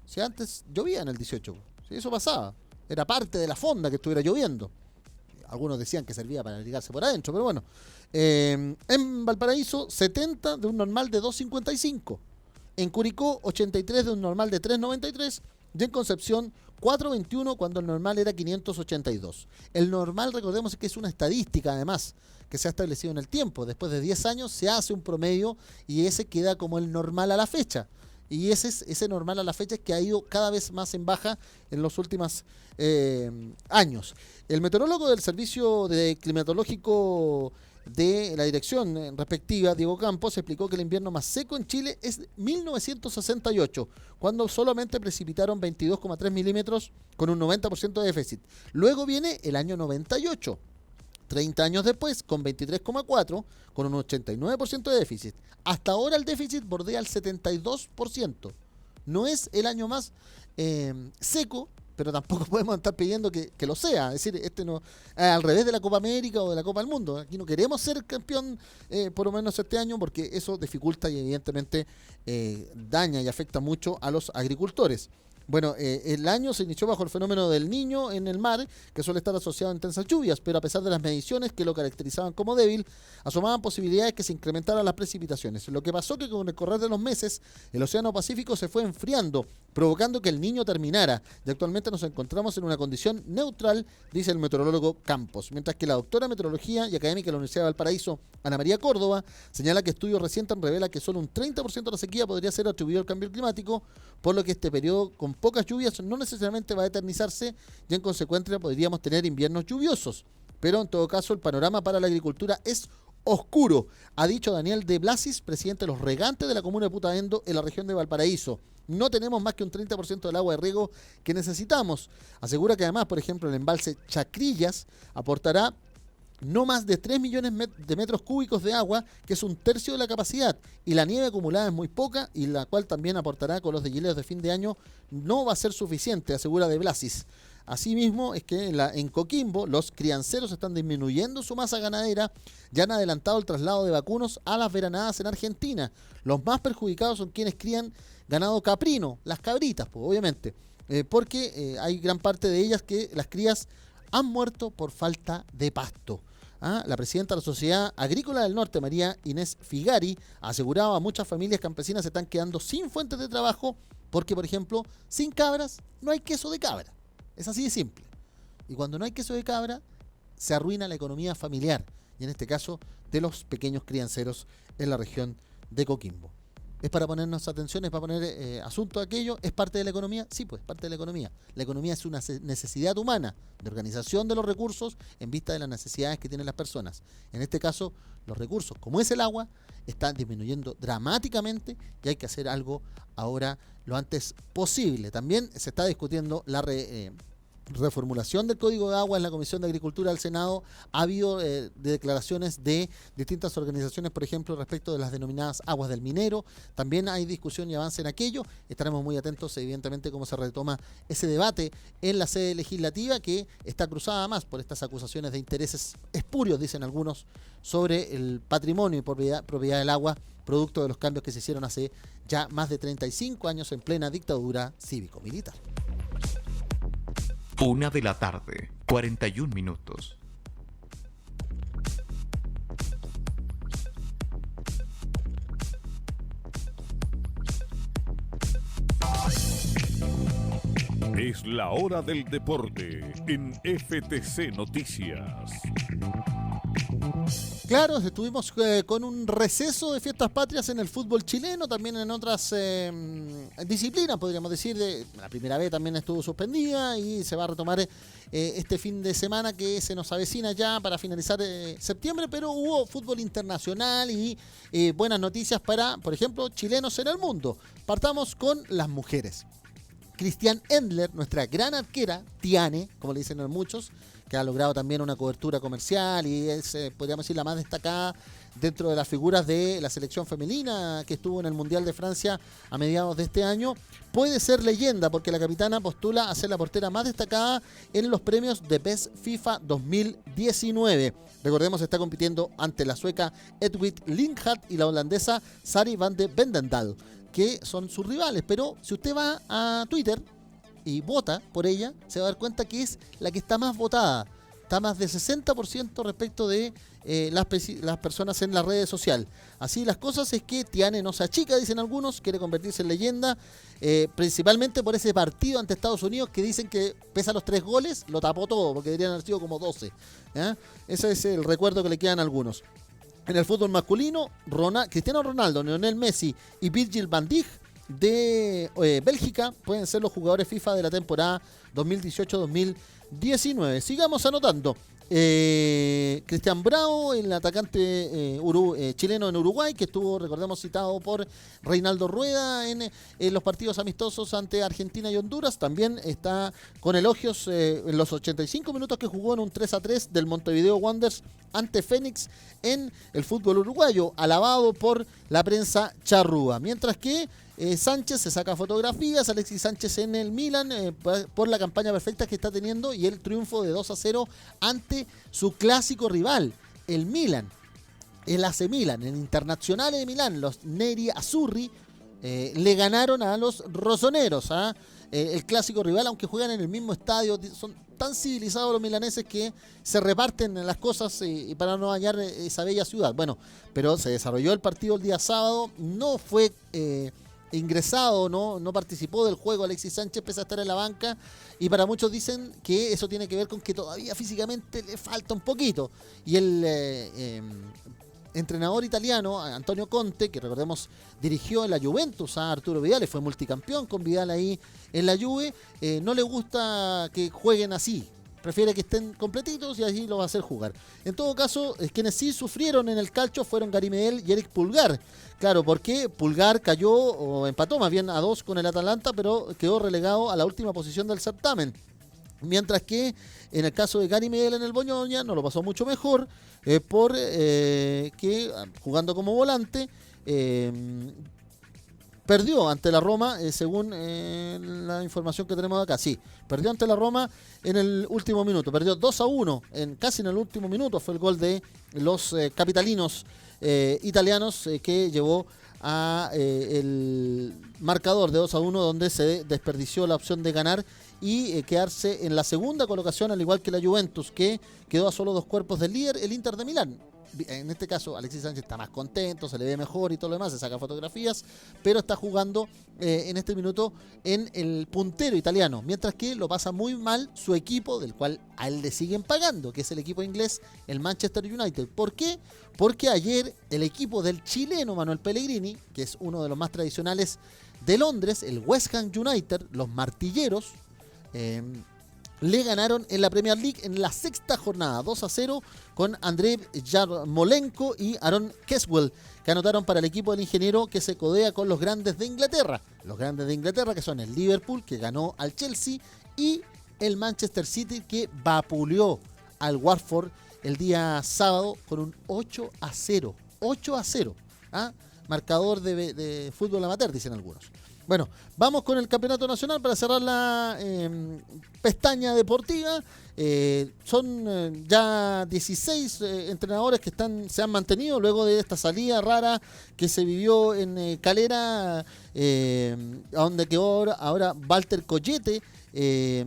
Si antes llovía en el 18, si eso pasaba, era parte de la fonda que estuviera lloviendo. Algunos decían que servía para irrigarse por adentro, pero bueno. En Valparaíso, 70 de un normal de 2,55. En Curicó, 83 de un normal de 3,93. Y en Concepción, 4,21 cuando el normal era 582. El normal, recordemos, que es una estadística además que se ha establecido en el tiempo. Después de 10 años se hace un promedio y ese queda como el normal a la fecha. Y ese normal a la fecha es que ha ido cada vez más en baja en los últimos años. El meteorólogo del Servicio Climatológico de la dirección respectiva, Diego Campos, explicó que el invierno más seco en Chile es 1968, cuando solamente precipitaron 22,3 milímetros con un 90% de déficit. Luego viene el año 98, 30 años después, con 23,4, con un 89% de déficit. Hasta ahora el déficit bordea el 72%. No es el año más seco, pero tampoco podemos estar pidiendo que lo sea. Es decir, no al revés de la Copa América o de la Copa del Mundo. Aquí no queremos ser campeón por lo menos este año, porque eso dificulta y evidentemente daña y afecta mucho a los agricultores. Bueno, el año se inició bajo el fenómeno del Niño en el mar, que suele estar asociado a intensas lluvias, pero a pesar de las mediciones que lo caracterizaban como débil, asomaban posibilidades que se incrementaran las precipitaciones. Lo que pasó que con el correr de los meses, el Océano Pacífico se fue enfriando, provocando que el Niño terminara, y actualmente nos encontramos en una condición neutral, dice el meteorólogo Campos, mientras que la doctora en Meteorología y académica de la Universidad de Valparaíso, Ana María Córdoba, señala que estudios recientes revelan que solo un 30% de la sequía podría ser atribuido al cambio climático, por lo que este periodo con pocas lluvias no necesariamente va a eternizarse y en consecuencia podríamos tener inviernos lluviosos. Pero en todo caso el panorama para la agricultura es oscuro, ha dicho Daniel de Blasis, presidente de los regantes de la comuna de Putaendo en la región de Valparaíso. No tenemos más que un 30% del agua de riego que necesitamos. Asegura que además, por ejemplo, el embalse Chacrillas aportará no más de 3 millones de metros cúbicos de agua, que es un tercio de la capacidad, y la nieve acumulada es muy poca, y la cual también aportará con los deshielos de fin de año, no va a ser suficiente, asegura de Blasis. Asimismo, es que en Coquimbo los crianceros están disminuyendo su masa ganadera y han adelantado el traslado de vacunos a las veranadas en Argentina. Los más perjudicados son quienes crían ganado caprino, las cabritas, pues, obviamente, porque hay gran parte de ellas que las crías han muerto por falta de pasto. La presidenta de la Sociedad Agrícola del Norte, María Inés Figari, aseguraba a muchas familias campesinas se están quedando sin fuentes de trabajo porque, por ejemplo, sin cabras no hay queso de cabra. Es así de simple. Y cuando no hay queso de cabra, se arruina la economía familiar, y en este caso de los pequeños crianceros en la región de Coquimbo. ¿Es para ponernos atención, es para poner asunto a aquello? ¿Es parte de la economía? Sí, pues parte de la economía. La economía es una necesidad humana de organización de los recursos en vista de las necesidades que tienen las personas. En este caso, los recursos, como es el agua, están disminuyendo dramáticamente y hay que hacer algo ahora lo antes posible. También se está discutiendo la reformulación del Código de Agua en la Comisión de Agricultura del Senado. Ha habido declaraciones de distintas organizaciones, por ejemplo, respecto de las denominadas aguas del minero. También hay discusión y avance en aquello. Estaremos muy atentos, evidentemente, cómo se retoma ese debate en la sede legislativa, que está cruzada más por estas acusaciones de intereses espurios, dicen algunos, sobre el patrimonio y propiedad del agua, producto de los cambios que se hicieron hace ya más de 35 años en plena dictadura cívico-militar. 1 de la tarde, 41 minutos. Es la hora del deporte en FTC Noticias. Claro, estuvimos con un receso de fiestas patrias en el fútbol chileno, también en otras disciplinas, podríamos decir. La primera vez también estuvo suspendida y se va a retomar este fin de semana que se nos avecina ya para finalizar septiembre, pero hubo fútbol internacional y buenas noticias para, por ejemplo, chilenos en el mundo. Partamos con las mujeres. Christiane Endler, nuestra gran arquera, Tiane, como le dicen a muchos, que ha logrado también una cobertura comercial y es, podríamos decir, la más destacada dentro de las figuras de la selección femenina que estuvo en el Mundial de Francia a mediados de este año. Puede ser leyenda porque la capitana postula a ser la portera más destacada en los premios de Best FIFA 2019. Recordemos, está compitiendo ante la sueca Edwin Lindhardt y la holandesa Sari van de Vendendal, que son sus rivales, pero si usted va a Twitter y vota por ella, se va a dar cuenta que es la que está más votada. Está más de 60% respecto de las personas en la red social. Así las cosas es que Tiane no se achica, dicen algunos, quiere convertirse en leyenda, principalmente por ese partido ante Estados Unidos que dicen que pese a los 3 goles, lo tapó todo, porque deberían haber sido como 12. Ese es el recuerdo que le quedan a algunos. En el fútbol masculino, Cristiano Ronaldo, Lionel Messi y Virgil van Dijk de Bélgica pueden ser los jugadores FIFA de la temporada 2018-2019. Sigamos anotando. Cristian Bravo, el atacante chileno en Uruguay, que estuvo, recordemos, citado por Reinaldo Rueda en los partidos amistosos ante Argentina y Honduras, también está con elogios en los 85 minutos que jugó en un 3-3 del Montevideo Wanderers ante Fénix en el fútbol uruguayo, alabado por la prensa charrúa. Mientras que Sánchez se saca fotografías, Alexis Sánchez en el Milan, por la campaña perfecta que está teniendo y el triunfo de 2-0 ante su clásico rival, el Milan, el AC Milan, el Internazionale de Milán. Los Neri Azzurri le ganaron a los rosoneros, el clásico rival, aunque juegan en el mismo estadio. Son tan civilizados los milaneses que se reparten las cosas para no dañar esa bella ciudad. Bueno, pero se desarrolló el partido el día sábado, no fue ingresado, no participó del juego Alexis Sánchez pese a estar en la banca, y para muchos dicen que eso tiene que ver con que todavía físicamente le falta un poquito, y el entrenador italiano Antonio Conte, que recordemos dirigió en la Juventus a Arturo Vidal y fue multicampeón con Vidal ahí en la Juve, no le gusta que jueguen así. Prefiere que estén completitos y así lo va a hacer jugar. En todo caso, quienes sí sufrieron en el calcio fueron Gary Medel y Eric Pulgar. Claro, porque Pulgar cayó o empató más bien a 2 con el Atalanta, pero quedó relegado a la última posición del certamen. Mientras que en el caso de Gary Medel en el Bologna no lo pasó mucho mejor, que jugando como volante perdió ante la Roma, según la información que tenemos acá. Sí, perdió ante la Roma en el último minuto. Perdió 2-1, casi en el último minuto fue el gol de los capitalinos italianos que llevó a el marcador de 2-1, donde se desperdició la opción de ganar y quedarse en la segunda colocación, al igual que la Juventus, que quedó a solo 2 cuerpos del líder, el Inter de Milán. En este caso Alexis Sánchez está más contento, se le ve mejor y todo lo demás, se saca fotografías, pero está jugando en este minuto en el puntero italiano, mientras que lo pasa muy mal su equipo, del cual a él le siguen pagando, que es el equipo inglés, el Manchester United. ¿Por qué? Porque ayer el equipo del chileno Manuel Pellegrini, que es uno de los más tradicionales de Londres, el West Ham United, los martilleros, le ganaron en la Premier League en la 6ª jornada, 2-0, con Andrei Yarmolenko y Aaron Caswell, que anotaron para el equipo del ingeniero, que se codea con los grandes de Inglaterra. Los grandes de Inglaterra, que son el Liverpool, que ganó al Chelsea, y el Manchester City, que vapuleó al Watford el día sábado con un 8-0. 8-0. Marcador de fútbol amateur, dicen algunos. Bueno, vamos con el campeonato nacional para cerrar la pestaña deportiva. Son ya 16 entrenadores que se han mantenido luego de esta salida rara que se vivió en Calera, donde quedó ahora Walter Collete, que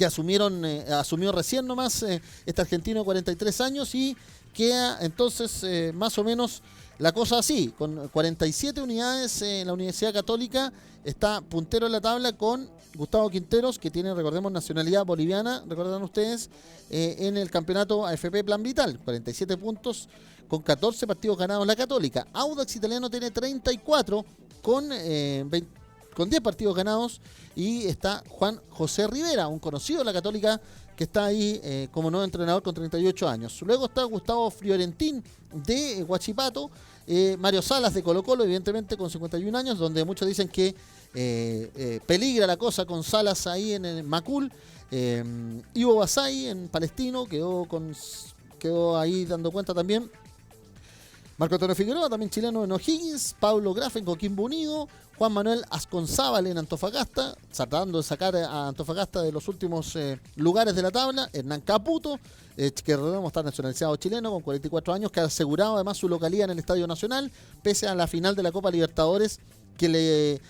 asumió recién nomás este argentino de 43 años, y queda entonces más o menos la cosa así, con 47 unidades en la Universidad Católica, está puntero en la tabla con Gustavo Quinteros, que tiene, recordemos, nacionalidad boliviana, recuerdan ustedes, en el campeonato AFP Plan Vital, 47 puntos con 14 partidos ganados la Católica. Audax Italiano tiene 34 con 10 partidos ganados, y está Juan José Rivera, un conocido de la Católica, que está ahí como nuevo entrenador con 38 años. Luego está Gustavo Fiorentín de Huachipato, Mario Salas de Colo Colo, evidentemente con 51 años, donde muchos dicen que peligra la cosa con Salas ahí en el Macul. Ivo Basay en Palestino quedó ahí dando cuenta también. Marco Antonio Figueroa, también chileno, en O'Higgins. Pablo Graf en Coquimbo Unido. Juan Manuel Asconzábal en Antofagasta, tratando de sacar a Antofagasta de los últimos lugares de la tabla. Hernán Caputo, que recordemos está nacionalizado chileno con 44 años, que ha asegurado además su localía en el Estadio Nacional, pese a la final de la Copa Libertadores, que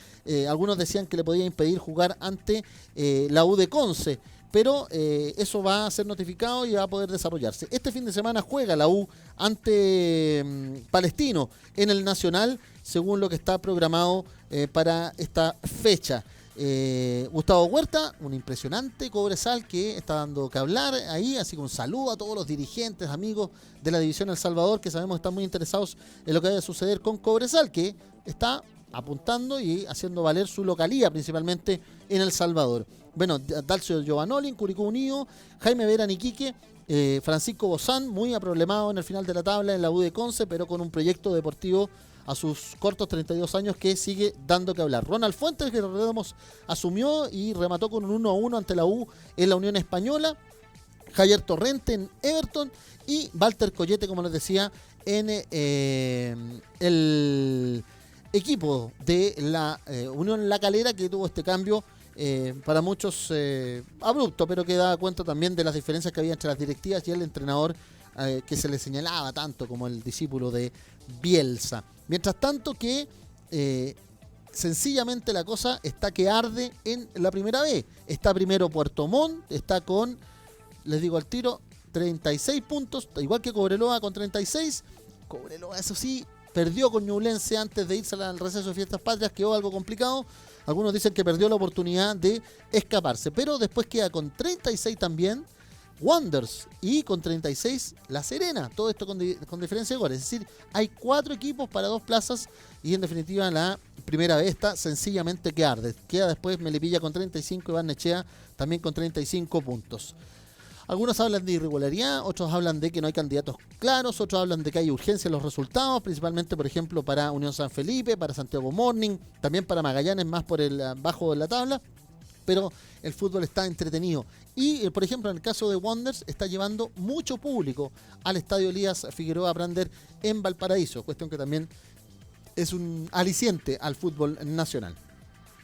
algunos decían que le podía impedir jugar ante la U de Conce. Pero eso va a ser notificado y va a poder desarrollarse. Este fin de semana juega la U ante Palestino en el Nacional, según lo que está programado para esta fecha. Gustavo Huerta, un impresionante Cobresal que está dando que hablar ahí, así que un saludo a todos los dirigentes, amigos de la División El Salvador, que sabemos que están muy interesados en lo que vaya a suceder con Cobresal, que está apuntando y haciendo valer su localía, principalmente en El Salvador. Bueno, Dalcio Giovanoli en Curicó Unido, Jaime Vera en Iquique, Francisco Bozán, muy aproblemado en el final de la tabla en la U de Conce, pero con un proyecto deportivo a sus cortos 32 años que sigue dando que hablar. Ronald Fuentes, que recordemos, asumió y remató con un 1-1 ante la U en la Unión Española. Javier Torrente en Everton y Walter Collete, como les decía, en el equipo de la Unión La Calera, que tuvo este cambio para muchos abrupto, pero que da cuenta también de las diferencias que había entre las directivas y el entrenador que se le señalaba tanto como el discípulo de Bielsa. Mientras tanto que sencillamente la cosa está que arde en la primera B. Está primero Puerto Montt, está con, les digo al tiro, 36 puntos, igual que Cobreloa con 36. Cobreloa, eso sí, perdió con Ñublense antes de irse al receso de Fiestas Patrias, quedó algo complicado. Algunos dicen que perdió la oportunidad de escaparse, pero después queda con 36 también Wanderers y con 36 La Serena, todo esto con diferencia de goles. Es decir, hay 4 equipos para 2 plazas y en definitiva la primera vez está sencillamente que arde. Queda después Melipilla con 35 y Barnechea también con 35 puntos. Algunos hablan de irregularidad, otros hablan de que no hay candidatos claros, otros hablan de que hay urgencia en los resultados, principalmente, por ejemplo, para Unión San Felipe, para Santiago Morning, también para Magallanes, más por el bajo de la tabla. Pero el fútbol está entretenido. Y, por ejemplo, en el caso de Wanderers, está llevando mucho público al Estadio Elías Figueroa Brander en Valparaíso, cuestión que también es un aliciente al fútbol nacional.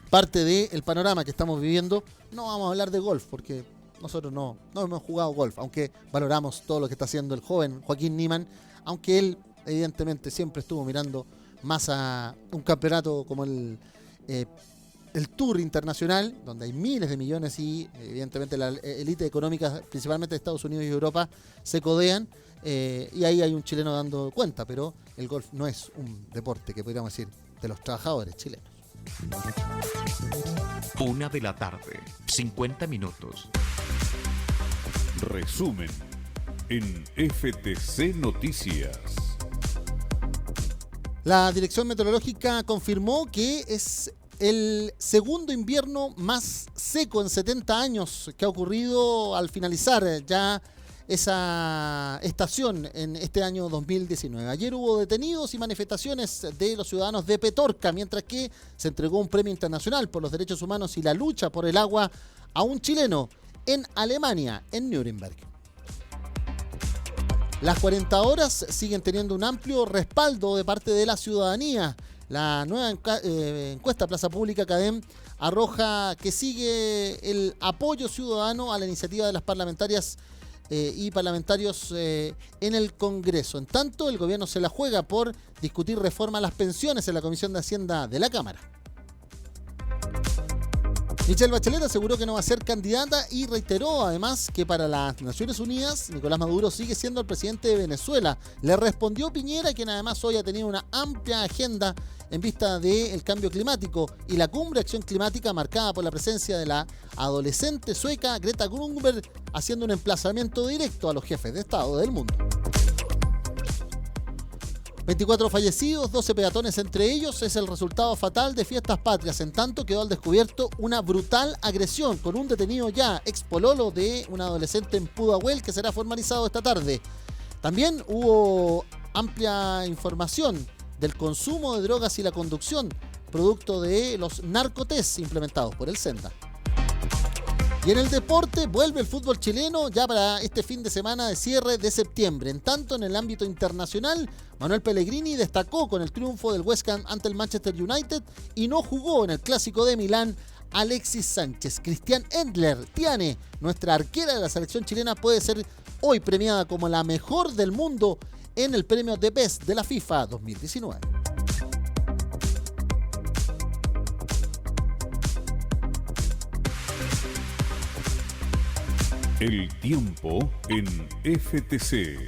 Parte del panorama que estamos viviendo, no vamos a hablar de golf, porque nosotros no hemos jugado golf, aunque valoramos todo lo que está haciendo el joven Joaquín Niemann, aunque él evidentemente siempre estuvo mirando más a un campeonato como el Tour Internacional, donde hay miles de millones y evidentemente la élite económica, principalmente de Estados Unidos y Europa, se codean, y ahí hay un chileno dando cuenta, pero el golf no es un deporte que podríamos decir de los trabajadores chilenos. 1 de la tarde, 50 minutos. Resumen en FTC Noticias. La Dirección Meteorológica confirmó que es el segundo invierno más seco en 70 años que ha ocurrido al finalizar ya esa estación en este año 2019. Ayer hubo detenidos y manifestaciones de los ciudadanos de Petorca, mientras que se entregó un premio internacional por los derechos humanos y la lucha por el agua a un chileno en Alemania, en Nuremberg. Las 40 horas siguen teniendo un amplio respaldo de parte de la ciudadanía. La nueva encuesta Plaza Pública CADEM arroja que sigue el apoyo ciudadano a la iniciativa de las parlamentarias y parlamentarios en el Congreso. En tanto, el gobierno se la juega por discutir reforma a las pensiones en la Comisión de Hacienda de la Cámara. Michelle Bachelet aseguró que no va a ser candidata y reiteró además que para las Naciones Unidas Nicolás Maduro sigue siendo el presidente de Venezuela. Le respondió Piñera, quien además hoy ha tenido una amplia agenda en vista del cambio climático y la cumbre de acción climática marcada por la presencia de la adolescente sueca Greta Thunberg, haciendo un emplazamiento directo a los jefes de Estado del mundo. 24 fallecidos, 12 peatones entre ellos, es el resultado fatal de Fiestas Patrias. En tanto, quedó al descubierto una brutal agresión con un detenido ya, ex pololo de un adolescente en Pudahuel, que será formalizado esta tarde. También hubo amplia información del consumo de drogas y la conducción, producto de los narcotests implementados por el SENDA. Y en el deporte vuelve el fútbol chileno ya para este fin de semana de cierre de septiembre. En tanto, en el ámbito internacional, Manuel Pellegrini destacó con el triunfo del West Ham ante el Manchester United y no jugó en el Clásico de Milán Alexis Sánchez. Cristian Endler, Tiane, nuestra arquera de la selección chilena, puede ser hoy premiada como la mejor del mundo en el premio The Best de la FIFA 2019. El tiempo en FTC.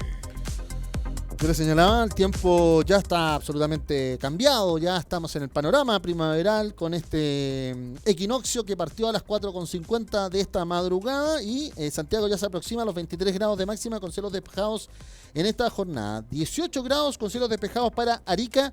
Yo les señalaba, el tiempo ya está absolutamente cambiado, ya estamos en el panorama primaveral con este equinoccio que partió a las 4:50 de esta madrugada y Santiago ya se aproxima a los 23 grados de máxima con cielos despejados en esta jornada. 18 grados con cielos despejados para Arica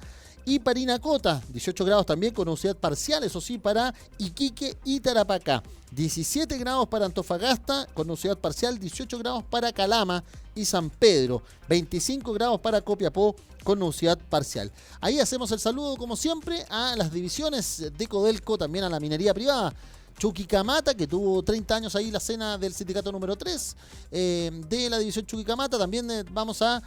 y Parinacota, 18 grados también con nubosidad parcial, eso sí, para Iquique y Tarapacá. 17 grados para Antofagasta con nubosidad parcial, 18 grados para Calama y San Pedro, 25 grados para Copiapó con nubosidad parcial. Ahí hacemos el saludo, como siempre, a las divisiones de Codelco, también a la minería privada. Chuquicamata, que tuvo 30 años ahí la cena del sindicato número 3 de la división Chuquicamata. También vamos a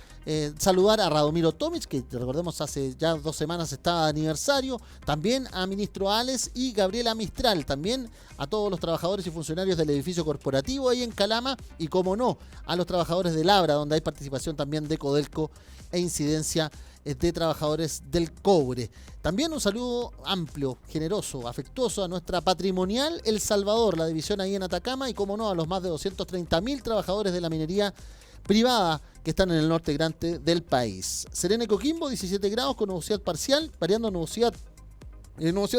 saludar a Radomiro Tomic, que recordemos hace ya 2 semanas estaba de aniversario. También a Ministro Ales y Gabriela Mistral. También a todos los trabajadores y funcionarios del edificio corporativo ahí en Calama. Y como no, a los trabajadores de Labra, donde hay participación también de Codelco e incidencia de trabajadores del cobre. También un saludo amplio, generoso, afectuoso a nuestra patrimonial El Salvador, la división ahí en Atacama, y como no, a los más de 230.000 trabajadores de la minería privada que están en el norte grande del país. Serena y Coquimbo, 17 grados con nubosidad parcial, variando nubosidad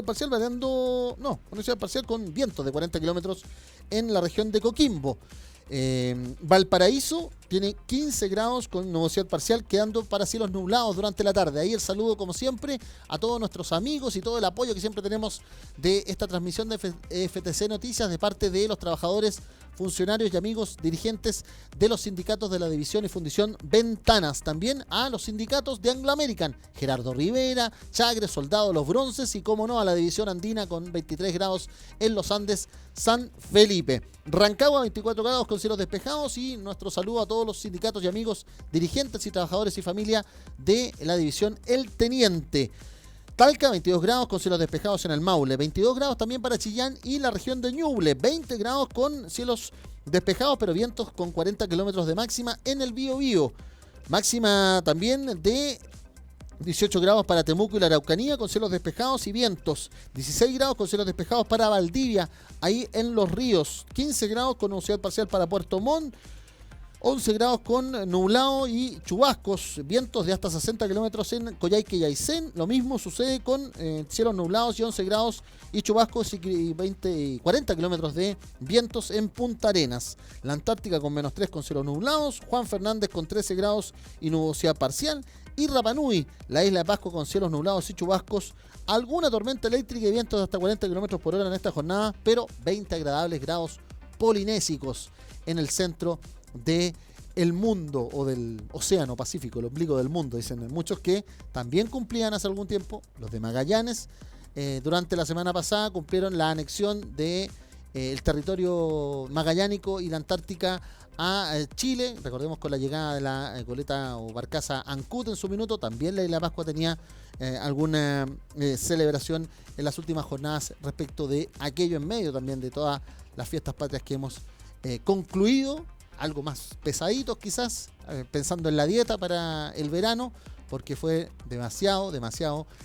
parcial con vientos de 40 kilómetros en la región de Coquimbo. Valparaíso tiene 15 grados con nubosidad parcial, quedando para cielos nublados durante la tarde. Ahí el saludo, como siempre, a todos nuestros amigos y todo el apoyo que siempre tenemos de esta transmisión de FTC Noticias de parte de los trabajadores, funcionarios y amigos dirigentes de los sindicatos de la división y fundición Ventanas. También a los sindicatos de Anglo American, Gerardo Rivera, Chagre, Soldado Los Bronces y, como no, a la división andina con 23 grados en los Andes, San Felipe. Rancagua, 24 grados con cielos despejados, y nuestro saludo a todos los sindicatos y amigos, dirigentes y trabajadores y familia de la división El Teniente. Talca, 22 grados con cielos despejados en el Maule, 22 grados también para Chillán y la región de Ñuble, 20 grados con cielos despejados pero vientos con 40 kilómetros de máxima en el Biobío. Máxima también de 18 grados para Temuco y la Araucanía con cielos despejados y vientos. 16 grados con cielos despejados para Valdivia, ahí en Los Ríos. 15 grados con nubosidad parcial para Puerto Montt. 11 grados con nublado y chubascos, vientos de hasta 60 kilómetros en Coyhaique y Aysén. Lo mismo sucede con cielos nublados y 11 grados y chubascos y 40 kilómetros de vientos en Punta Arenas. La Antártica con -3 con cielos nublados. Juan Fernández con 13 grados y nubosidad parcial. Y Rapa Nui, la isla de Pascua con cielos nublados y chubascos. Alguna tormenta eléctrica y vientos de hasta 40 kilómetros por hora en esta jornada, pero 20 agradables grados polinésicos en el centro de el mundo o del océano Pacífico, el ombligo del mundo, dicen muchos, que también cumplían hace algún tiempo. Los de Magallanes durante la semana pasada cumplieron la anexión de el territorio magallánico y la Antártica a Chile. Recordemos con la llegada de la goleta o barcaza Ancud en su minuto, también la isla de Pascua tenía alguna celebración en las últimas jornadas respecto de aquello, en medio también de todas las fiestas patrias que hemos concluido. Algo más pesaditos quizás, pensando en la dieta para el verano, porque fue demasiado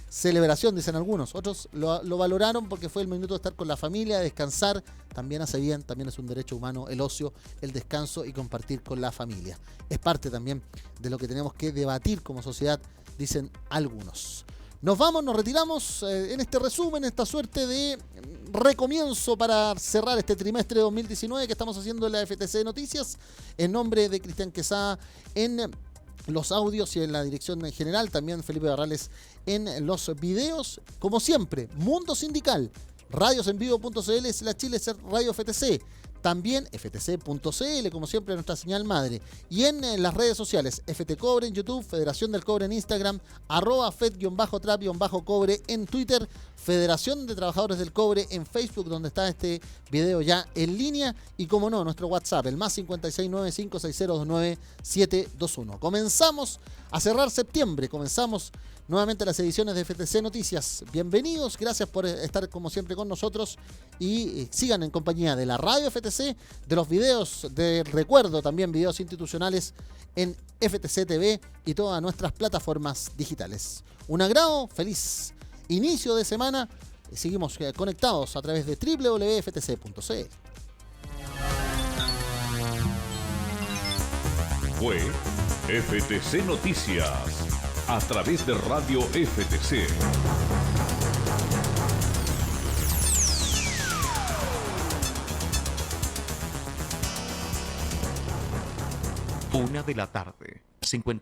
celebración, dicen algunos. Otros lo valoraron porque fue el minuto de estar con la familia, de descansar. También hace bien, también es un derecho humano el ocio, el descanso y compartir con la familia. Es parte también de lo que tenemos que debatir como sociedad, dicen algunos. Nos vamos, nos retiramos en este resumen, esta suerte de recomienzo para cerrar este trimestre de 2019 que estamos haciendo en la FTC Noticias. En nombre de Cristian Quesada en los audios y en la dirección en general, también Felipe Barrales en los videos. Como siempre, Mundo Sindical, radiosenvivo.cl/Chile Radio FTC. También ftc.cl, como siempre, nuestra señal madre. Y en las redes sociales, FT Cobre en YouTube, Federación del Cobre en Instagram, @fed_trap_cobre en Twitter, Federación de Trabajadores del Cobre en Facebook, donde está este video ya en línea. Y como no, nuestro WhatsApp, el +569-56029721. Comenzamos a cerrar septiembre, comenzamos nuevamente las ediciones de FTC Noticias. Bienvenidos, gracias por estar como siempre con nosotros y sigan en compañía de la radio FTC, de los videos de recuerdo, también videos institucionales en FTC TV y todas nuestras plataformas digitales. Un agrado, feliz inicio de semana. Seguimos conectados a través de www.ftc.cl. Fue FTC Noticias a través de Radio FTC. Una de la tarde, 51